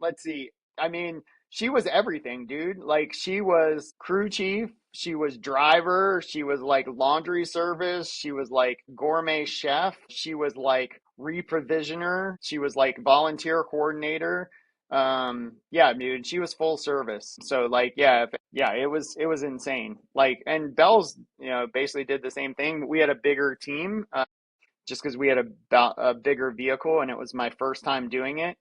Let's see. I mean, she was everything, dude. Like she was crew chief, she was driver, she was like laundry service, she was like gourmet chef, she was like reprovisioner, she was like volunteer coordinator. Yeah, dude, she was full service. So like yeah, yeah, it was insane. Like, and Bell's, basically did the same thing. We had a bigger team, just because we had a bigger vehicle and it was my first time doing it.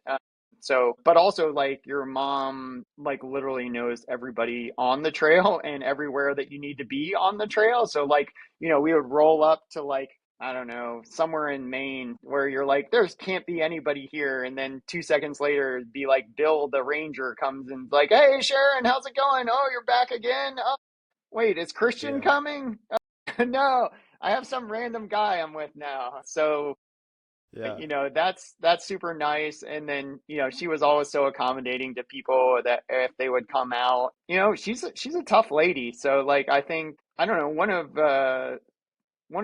So, but also like your mom, like literally knows everybody on the trail and everywhere that you need to be on the trail. So, like, we would roll up to like, I don't know, somewhere in Maine where you're like, there's can't be anybody here. And then 2 seconds later, it'd be like Bill, the ranger, comes and like, hey, Sharon, how's it going? Oh, you're back again. Oh, wait, is Kristian Yeah. coming? No, I have some random guy I'm with now. So, Yeah. that's super nice. And then, she was always so accommodating to people that if they would come out, she's a tough lady. So like, I think I don't know, one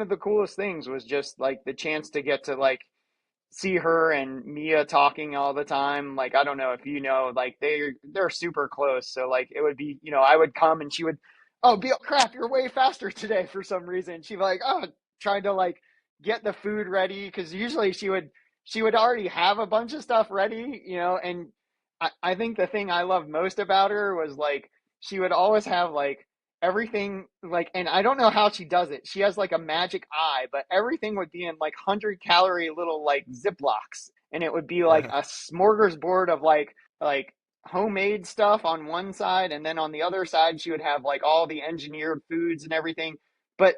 of the coolest things was just like the chance to get to like see her and Mia talking all the time. Like, I don't know if you know, like they're super close. So like it would be, I would come and she would, oh, Beal, crap, you're way faster today for some reason. She'd be like, oh, trying to like get the food ready because usually she would already have a bunch of stuff ready, and I think the thing I loved most about her was like she would always have like everything like, and I don't know how she does it. She has like a magic eye, but everything would be in like 100-calorie little like Ziplocs, and it would be like Yeah, a smorgasbord of like homemade stuff on one side, and then on the other side she would have like all the engineered foods and everything. But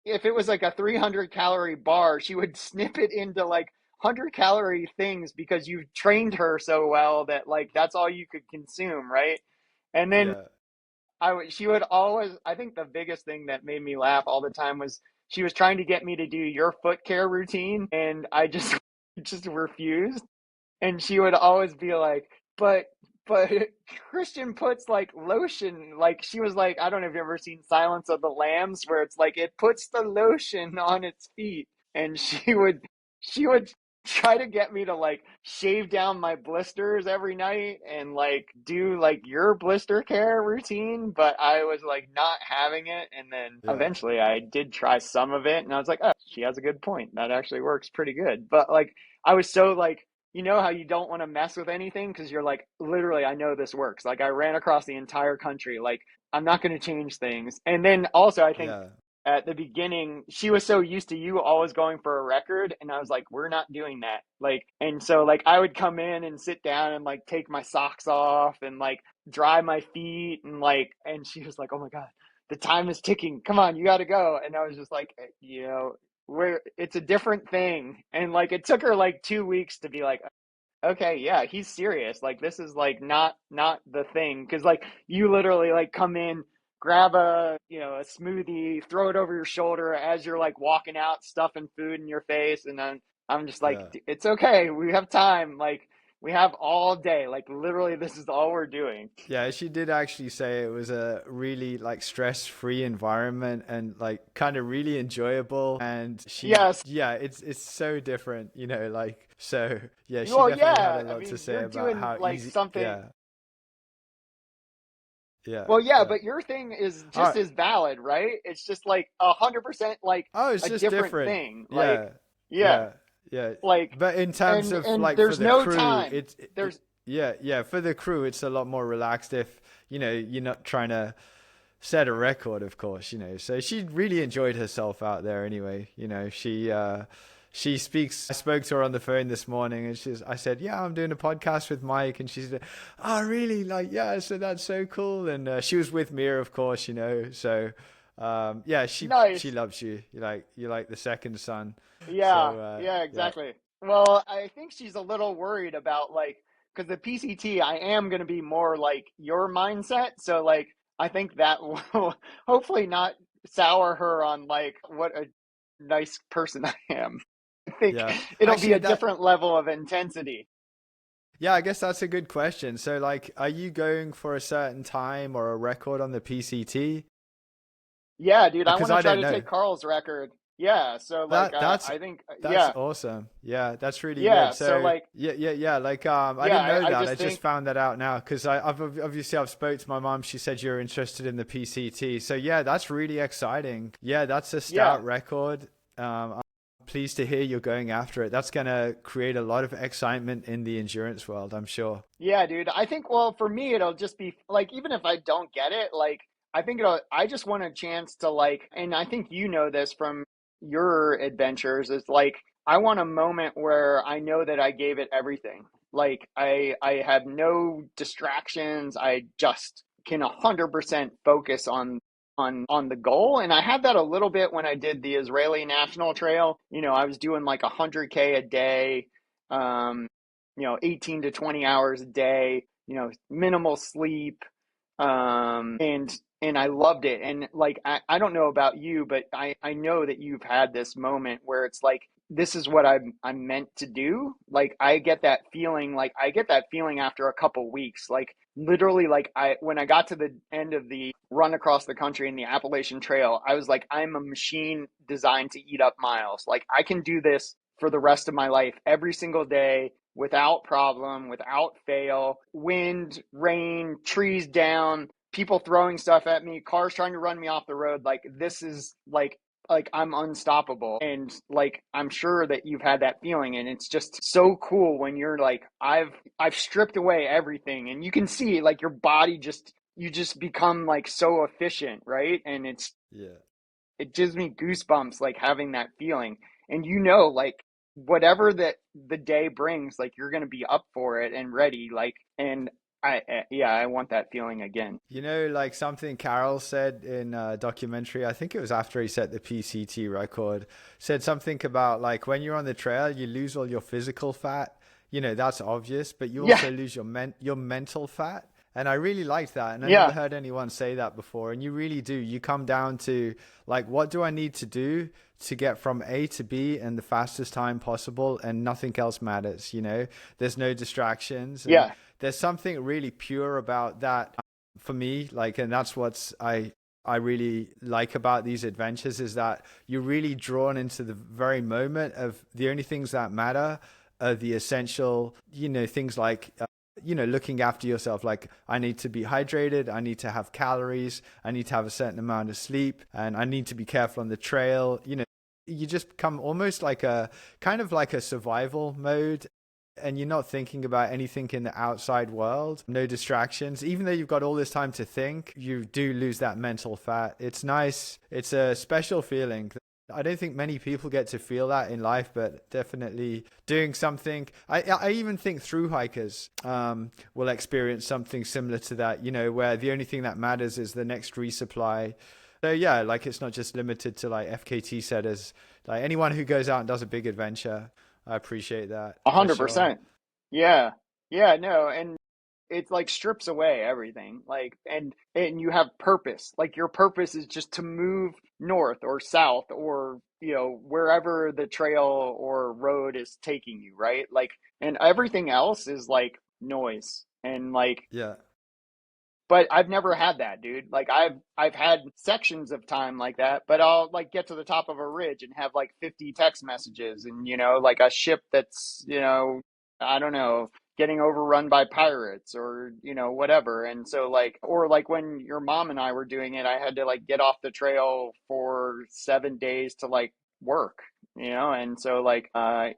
if it was like a 300-calorie bar, she would snip it into like 100-calorie things because you've trained her so well that like that's all you could consume, right? And then yeah, she would always, I think the biggest thing that made me laugh all the time was she was trying to get me to do your foot care routine, and I just just refused. And she would always be like, but but Kristian puts like lotion, like she was like, I don't know if you've ever seen Silence of the Lambs, where it's like it puts the lotion on its feet. And she would try to get me to like shave down my blisters every night and like do like your blister care routine, but I was like not having it. And then yeah, eventually I did try some of it and I was like, oh, she has a good point, that actually works pretty good. But like I was so like, how you don't want to mess with anything because you're like, literally, I know this works. Like, I ran across the entire country. Like, I'm not going to change things. And then also, I think yeah, at the beginning, she was so used to you always going for a record. And I was like, we're not doing that. Like, and so, like, I would come in and sit down and like take my socks off and like dry my feet. And like, and she was like, oh my God, the time is ticking. Come on, you got to go. And I was just like, where it's a different thing. And like it took her like 2 weeks to be like, okay, yeah, he's serious. Like this is like not the thing because like you literally like come in, grab a smoothie, throw it over your shoulder as you're like walking out, stuffing food in your face, and then I'm just like, yeah. it's okay, we have time. Like we have all day. Like literally, this is all we're doing. Yeah, she did actually say it was a really like stress-free environment and like kind of really enjoyable. And Yes. yeah, it's so different, like so. Yeah, she Well, definitely had yeah. a I lot to mean, say you're about doing how like easy. something. Yeah, yeah, Well, yeah, yeah. but your thing is All just right. as valid, right? It's just like 100% like Oh, it's a just different different. thing. Like, Yeah, yeah, yeah, yeah. like, But in terms and of and like for there's the no crew, time. There's yeah, yeah. For the crew, it's a lot more relaxed if you're not trying to set a record, of course. So she really enjoyed herself out there. Anyway, she speaks. I spoke to her on the phone this morning, and I said, "Yeah, I'm doing a podcast with Mike," and she said, "Oh, really? Like, yeah, so that's so cool." And she was with Mia, of course, so yeah, she nice. loves you. You like the second son. Yeah, So yeah, yeah, exactly. Well, I think she's a little worried about like because the PCT, I am going to be more like your mindset. So like, I think that will hopefully not sour her on like what a nice person I am. I think yeah. it'll be Actually, a different level of intensity. yeah, I guess that's a good question. So, like, are you going for a certain time or a record on the PCT? Yeah, dude, I Because want to I try don't to know. take Carl's record. Yeah, so like That that's I think that's yeah, awesome. Yeah, that's really good. yeah, so So like yeah, yeah, yeah. Like I yeah, didn't know I that. I just just think found that out now because I've spoke to my mom. She said you're interested in the PCT. So yeah, that's really exciting. Yeah, that's a yeah. stout record. I'm pleased to hear you're going after it. That's gonna create a lot of excitement in the endurance world, I'm sure. Yeah, dude. I think, well, for me, it'll just be like, even if I don't get it, like, I just want a chance to, like, and I think you know this from your adventures, is like, I want a moment where I know that I gave it everything. Like, I have no distractions. I just can 100% focus on the goal. And I had that a little bit when I did the Israeli National Trail. I was doing like 100K a day. Um, 18 to 20 hours a day, minimal sleep. And and I loved it. And like, I don't know about you, but I know that you've had this moment where it's like, this is what I'm meant to do. Like I get that feeling after a couple weeks. Like literally, like when I got to the end of the run across the country in the Appalachian Trail, I was like, I'm a machine designed to eat up miles. Like I can do this for the rest of my life every single day without problem, without fail, wind, rain, trees down, people throwing stuff at me, cars trying to run me off the road. Like this is like I'm unstoppable. And like I'm sure that you've had that feeling, and it's just so cool when you're like I've stripped away everything, and you can see like your body just you just become like so efficient, right? And Yeah. it gives me goosebumps like having that feeling. And like whatever that the day brings, like you're going to be up for it and ready, like. And yeah, I want that feeling again. Like something Carol said in a documentary, I think it was after he set the PCT record, said something about like when you're on the trail, you lose all your physical fat. That's obvious, but you Yeah. also lose your mental fat. And I really liked that. And I never Yeah. heard anyone say that before. And you really do. You come down to like, what do I need to do to get from A to B in the fastest time possible? And nothing else matters. There's no distractions. And Yeah. there's something really pure about that for me. Like, and that's I really like about these adventures is that you're really drawn into the very moment of the only things that matter are the essential, things like looking after yourself. Like I need to be hydrated, I need to have calories, I need to have a certain amount of sleep, and I need to be careful on the trail. You just become almost like a kind of like a survival mode, and you're not thinking about anything in the outside world, no distractions. Even though you've got all this time to think, you do lose that mental fat. It's nice. It's a special feeling. I don't think many people get to feel that in life, but definitely doing something. I even think through hikers will experience something similar to that, where the only thing that matters is the next resupply. So yeah, like it's not just limited to like FKT setters, like anyone who goes out and does a big adventure. I appreciate that A for hundred sure. percent. Yeah. Yeah, no, and it's like strips away everything. Like and you have purpose. Like your purpose is just to move north or south or wherever the trail or road is taking you, right? Like and everything else is like noise. And like Yeah. but I've never had that, dude. Like I've had sections of time like that, but I'll like get to the top of a ridge and have like 50 text messages and like a ship that's, I don't know, getting overrun by pirates or, whatever. And so like or like when your mom and I were doing it, I had to like get off the trail for 7 days to like work, and so like I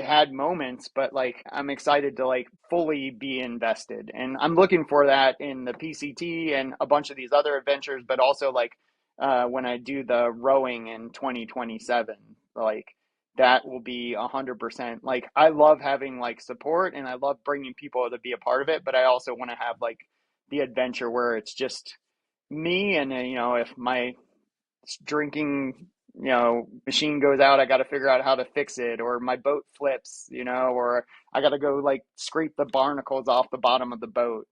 had moments, but like I'm excited to like fully be invested. And I'm looking for that in the PCT and a bunch of these other adventures, but also like when I do the rowing in 2027, like that will be 100%. Like I love having like support and I love bringing people to be a part of it, but I also want to have like the adventure where it's just me and if my drinking machine goes out, I got to figure out how to fix it, or my boat flips, or I got to go like scrape the barnacles off the bottom of the boat.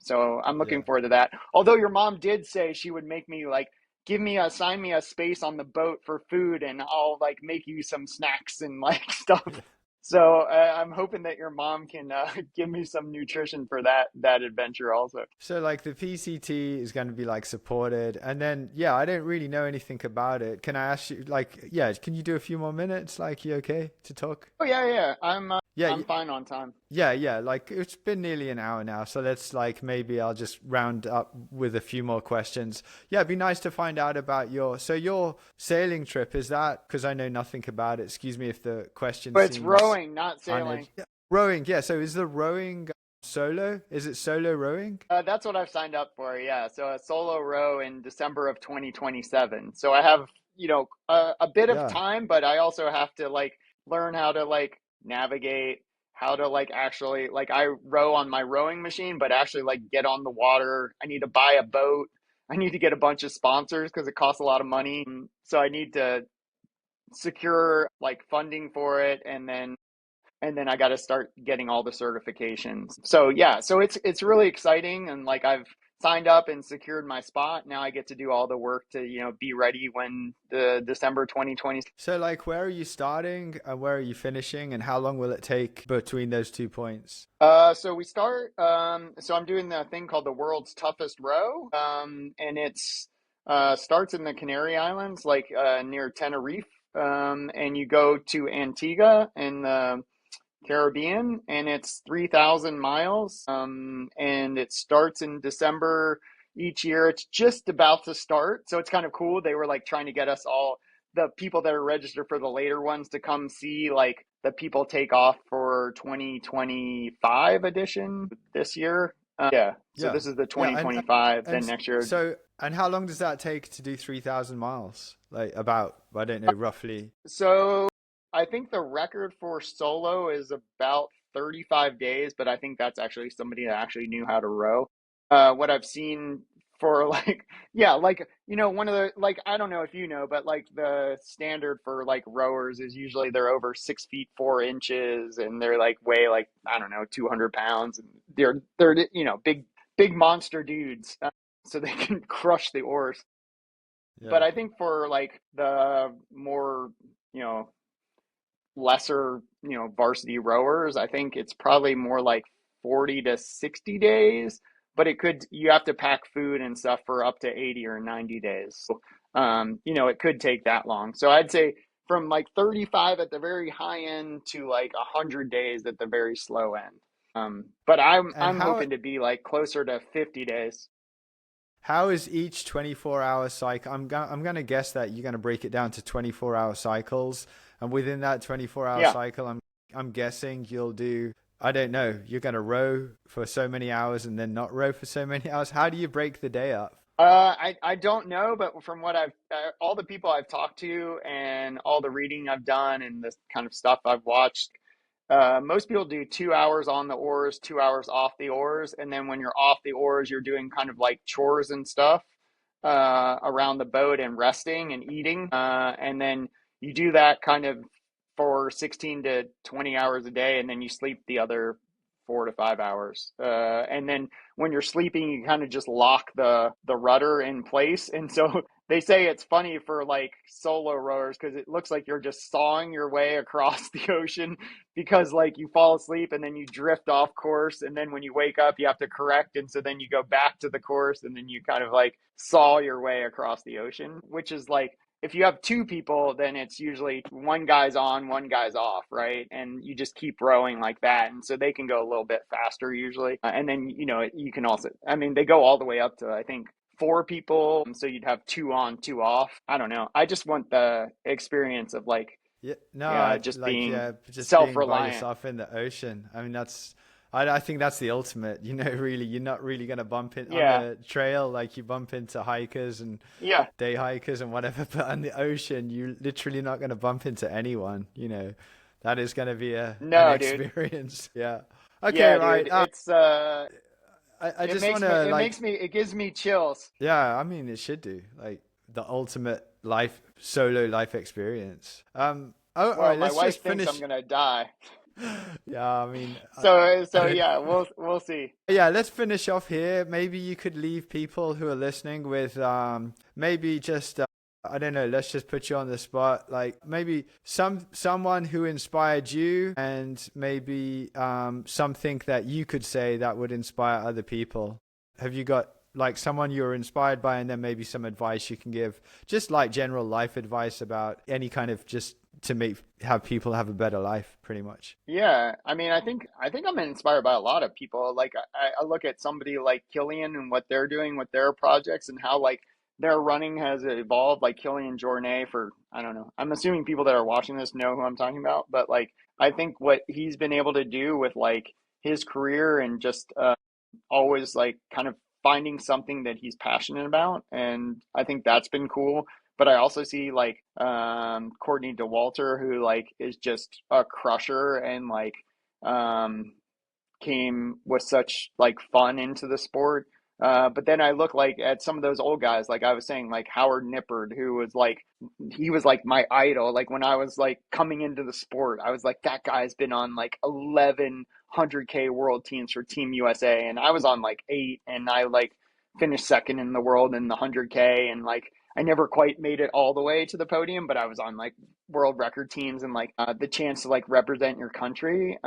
So I'm looking Yeah. forward to that. Although your mom did say she would make me like assign me a space on the boat for food, and I'll like make you some snacks and like stuff. So I'm hoping that your mom can give me some nutrition for that adventure also. So like the PCT is going to be like supported, and then yeah, I don't really know anything about it. Can I ask you like yeah, can you do a few more minutes? Like you okay to talk? Oh yeah, yeah. Yeah, I'm fine on time. yeah, yeah. Like it's been nearly an hour now, so let's like maybe I'll just round up with a few more questions. Yeah, it'd be nice to find out about your sailing trip. Is that because I know nothing about it? Excuse me if the question But it's seems rowing, not uned. sailing. Yeah. Rowing, yeah. So is the rowing solo? Is it solo rowing? That's what I've signed up for. Yeah. So a solo row in December of 2027. So I have, a bit of Yeah. time, but I also have to like learn how to like navigate, how to like actually like I row on my rowing machine, but actually like get on the water. I need to buy a boat. I need to get a bunch of sponsors because it costs a lot of money. So I need to secure like funding for it, and then I got to start getting all the certifications. So yeah, so it's really exciting, and like I've signed up and secured my spot. Now I get to do all the work to, be ready when the December 2020. So, like, where are you starting and where are you finishing, and how long will it take between those 2 points? So we start. So I'm doing the thing called the world's toughest row, and it's starts in the Canary Islands, like near Tenerife, and you go to Antigua in the Caribbean, and it's 3,000 miles. And it starts in December each year. It's just about to start, so it's kind of cool. They were like trying to get us all, the people that are registered for the later ones, to come see like the people take off for 2025 edition this year. Yeah, so Yeah. this is the Yeah, 2025. Then and next year. so and how long does that take to do 3,000 miles? Like about, I don't know, roughly. So I think the record for solo is about 35 days, but I think that's actually somebody that actually knew how to row. What I've seen for like, yeah, like, one of the, like, I don't know if you know, but like the standard for like rowers is usually they're over 6 feet 4 inches, and they're like weigh like, I don't know, 200 pounds. And they're, big monster dudes. So they can crush the oars. But Yeah. I think for like the more, you know, lesser, varsity rowers, I think it's probably more like 40 to 60 days, but you have to pack food and stuff for up to 80 or 90 days. So, it could take that long. So I'd say from like 35 at the very high end to like 100 days at the very slow end. But And I'm hoping to be like closer to 50 days. how is each 24-hour cycle? I'm gonna guess that you're gonna break it down to 24-hour cycles, and within that 24-hour Yeah. cycle, I'm guessing you'll do, I don't know, you're gonna row for so many hours and then not row for so many hours. How do you break the day up? I don't know, but from what all the people I've talked to and all the reading I've done and the kind of stuff I've watched, most people do 2 hours on the oars, 2 hours off the oars. And then when you're off the oars, you're doing kind of like chores and stuff, around the boat and resting and eating. And then you do that kind of for 16 to 20 hours a day. And then you sleep the other 4 to 5 hours. And then when you're sleeping, you kind of just lock the rudder in place. And so they say it's funny for like solo rowers because it looks like you're just sawing your way across the ocean, because like you fall asleep and then you drift off course, and then when you wake up you have to correct, and so then you go back to the course, and then you kind of like saw your way across the ocean, which is like, if you have two people, then it's usually one guy's on, one guy's off, right? And you just keep rowing like that. And so they can go a little bit faster usually. And then, you can also, I mean, they go all the way up to, I think, four people. So you'd have two on, two off. I don't know. I just want the experience of like, Yeah, no, just like, being yeah, just being by self-reliant. yourself in the ocean. I mean, I think that's the ultimate. Really, you're not really gonna bump in on Yeah. the trail, like you bump into hikers and Yeah. day hikers and whatever, but on the ocean, you're literally not gonna bump into anyone. That is gonna be an No, dude. experience. Yeah. Okay, Yeah, right. dude. It's, I just wanna like, it gives me chills. yeah, I mean, it should do like the ultimate solo life experience. Oh, all Well, right, my let's wife just thinks I'm finish. gonna die. Yeah, I mean, So I, yeah, we'll see. yeah, let's finish off here. Maybe you could leave people who are listening with maybe just I don't know, let's just put you on the spot. Like maybe someone who inspired you, and maybe something that you could say that would inspire other people. Have you got like someone you were inspired by, and then maybe some advice you can give, just like general life advice about any kind of, just to have people have a better life, pretty much. Yeah, I mean, I think I'm inspired by a lot of people. Like I look at somebody like Killian and what they're doing with their projects and how like their running has evolved. Like Killian Jornet, for I don't know. I'm assuming people that are watching this know who I'm talking about, but like I think what he's been able to do with like his career and just always like kind of finding something that he's passionate about, and I think that's been cool. But I also see like Courtney DeWalter, who like is just a crusher, and like um came with such like fun into the sport. But then I look like at some of those old guys, like I was saying, like Howard Nippard, who was like, he was like my idol. Like when I was like coming into the sport, I was like, that guy's been on like 1100K world teams for Team USA, and I was on like eight, and I like finished second in the world in the 100K, and like I never quite made it all the way to the podium, but I was on like world record teams and like the chance to like represent your country.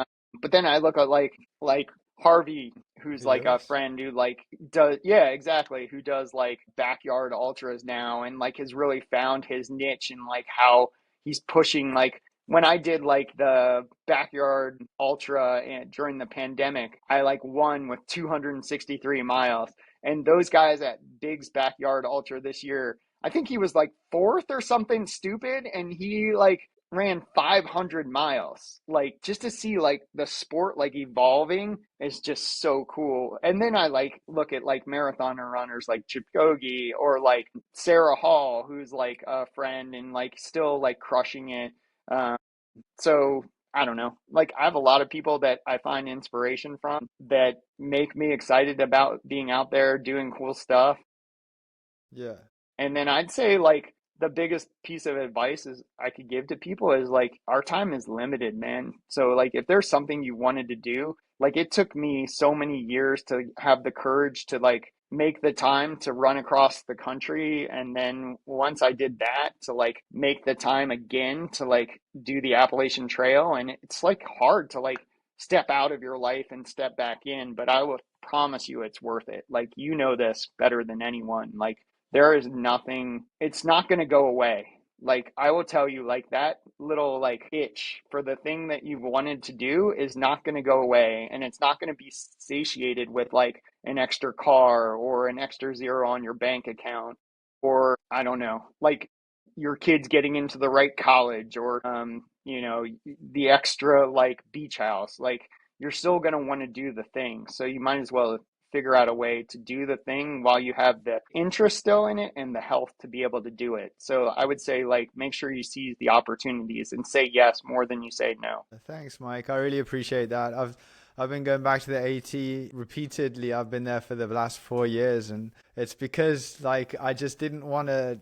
But then I look at like Harvey, who's like a Lewis. friend who like does, yeah, exactly, who does like backyard ultras now and like has really found his niche and like how he's pushing like when I did like the backyard ultra and during the pandemic, I like won with 263 miles. And those guys at Big's backyard ultra this year, I think he was like fourth or something stupid, and he like ran 500 miles. Like just to see like the sport like evolving is just so cool. And then I like look at like marathoner runners like Chipkogi or like Sarah Hall, who's like a friend and like still like crushing it. Um, so I don't know. Like I have a lot of people that I find inspiration from that make me excited about being out there doing cool stuff. Yeah. And then I'd say like the biggest piece of advice is I could give to people is like our time is limited, man. So like if there's something you wanted to do, like it took me so many years to have the courage to like make the time to run across the country, and then once I did that to like make the time again to like do the Appalachian Trail, and it's like hard to like step out of your life and step back in, but I will promise you it's worth it. Like you know this better than anyone. Like there is nothing, it's not going to go away. Like I will tell you, like that little like itch for the thing that you've wanted to do is not going to go away, and it's not going to be satiated with like an extra car or an extra zero on your bank account, or I don't know, like your kids getting into the right college, or you know, the extra like beach house. Like you're still going to want to do the thing, so you might as well figure out a way to do the thing while you have the interest still in it and the health to be able to do it. So I would say like make sure you seize the opportunities and say yes more than you say no. Thanks, Mike. I really appreciate that. I've been going back to the AT repeatedly. I've been there for the last 4 years, and it's because like I just didn't want to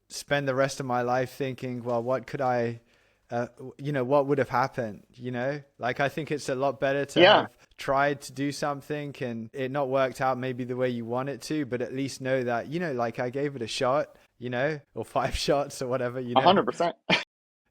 spend the rest of my life thinking, well, what could I, uh, what would have happened? Like I think it's a lot better to Yeah, have tried to do something and it not worked out maybe the way you want it to, but at least know that, like I gave it a shot, or 5 shots or whatever. 100%.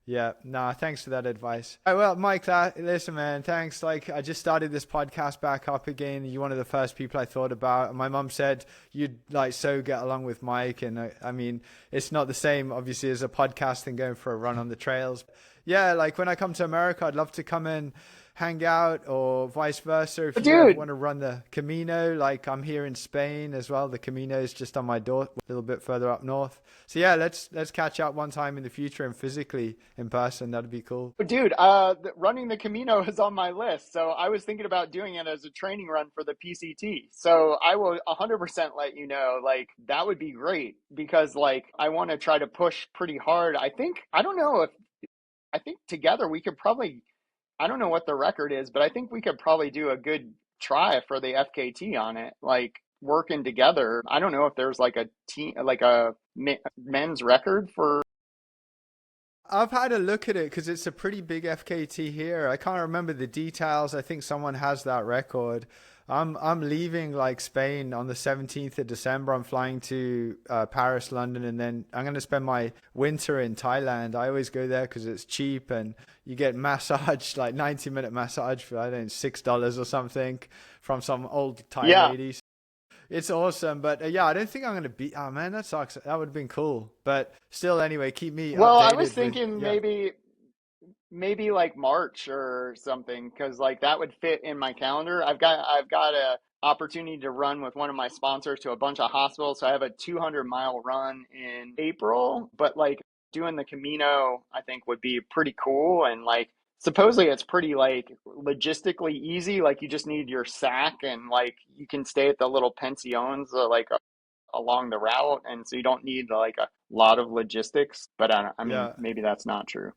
Yeah, nah, thanks for that advice. All right, well, Mike, listen, man, thanks. Like, I just started this podcast back up again. You're one of the first people I thought about. My mom said you'd like so get along with Mike, and I mean, it's not the same, obviously, as a podcast and going for a run on the trails. Yeah, like when I come to America, I'd love to come and hang out, or vice versa. If you ever Dude, want to run the Camino, like I'm here in Spain as well. The Camino is just on my door, a little bit further up north. So yeah, let's catch up one time in the future and physically in person. That'd be cool. dude, running the Camino is on my list. So I was thinking about doing it as a training run for the PCT. So I will 100% let you know, like that would be great because like I want to try to push pretty hard. I don't know if, I think together we could probably, I don't know what the record is, but I think we could probably do a good try for the FKT on it. Like working together. I don't know if there's like a team, like a men's record for. I've had a look at it because it's a pretty big FKT here. I can't remember the details. I think someone has that record. I'm leaving like Spain on the 17th of December. I'm flying to Paris, London, and then I'm going to spend my winter in Thailand. I always go there because it's cheap and you get massage, like 90-minute massage for, I don't know, $6 or something from some old Thai Yeah. ladies. It's awesome, but yeah, I don't think I'm gonna be. Oh man, that sucks. That would have been cool, but still, anyway, keep me Well, I was updated with. thinking Yeah, maybe like March or something, because like that would fit in my calendar. I've got a opportunity to run with one of my sponsors to a bunch of hospitals. So I have a 200-mile run in April, but like doing the Camino, I think would be pretty cool. And like supposedly it's pretty like logistically easy. Like you just need your sack and like you can stay at the little pensions along the route, and so you don't need like a lot of logistics. But I mean, yeah. maybe that's not true.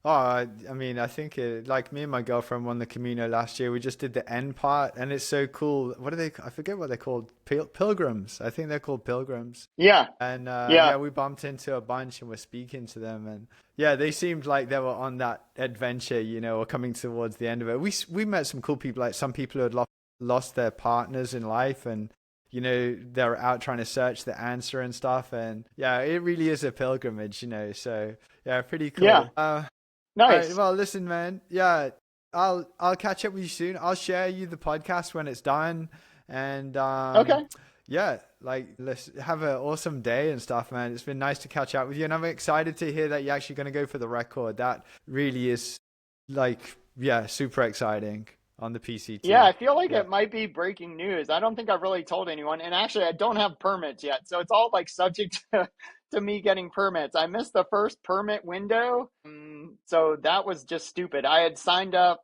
Oh, I mean, I think like me and my girlfriend won the Camino last year. We just did the end part, and it's so cool. What are they? I forget what they're called. Pilgrims. I think they're called pilgrims. Yeah, And yeah. yeah, we bumped into a bunch and we're speaking to them, and yeah, they seemed like they were on that adventure, or coming towards the end of it. We met some cool people, like some people who had lost their partners in life, and they're out trying to search the answer and stuff. And yeah, it really is a pilgrimage. So yeah, pretty Yeah, cool. All right, nice. well, listen, man. Yeah, I'll catch up with you soon. I'll share you the podcast when it's done, and Okay. yeah, like let's have an awesome day and stuff, man. It's been nice to catch up with you, and I'm excited to hear that you're actually going to go for the record. That really is like, yeah, super exciting on the Yeah, PCT. I feel like Yeah, it might be breaking news. I don't think I've really told anyone. And actually, I don't have permits yet. So it's all like subject to me getting permits. I missed the first permit window. So that was just stupid. I had signed up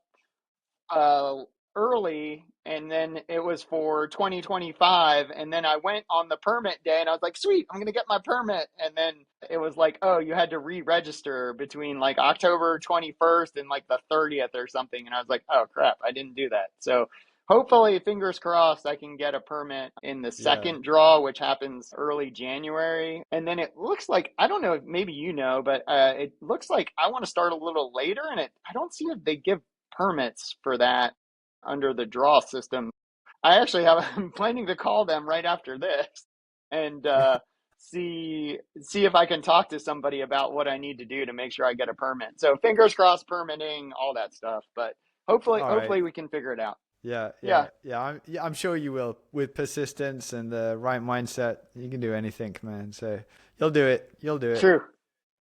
uh, early, and then it was for 2025. And then I went on the permit day, and I was like, "Sweet, I'm gonna get my permit." And then it was like, "Oh, you had to re-register between like October 21st and like the 30th or something." And I was like, "Oh crap, I didn't do that." So hopefully, fingers crossed, I can get a permit in the yeah. second draw, which happens early January. And then it looks like, I don't know, maybe but it looks like I want to start a little later, and I don't see if they give permits for that under the draw system. I'm planning to call them right after this and see if I can talk to somebody about what I need to do to make sure I get a permit. So fingers crossed, permitting, all that stuff. But All right. hopefully we can figure it out. Yeah, Yeah, yeah. I'm sure you will with persistence and the right mindset. You can do anything, man. So you'll do it. You'll do it. true.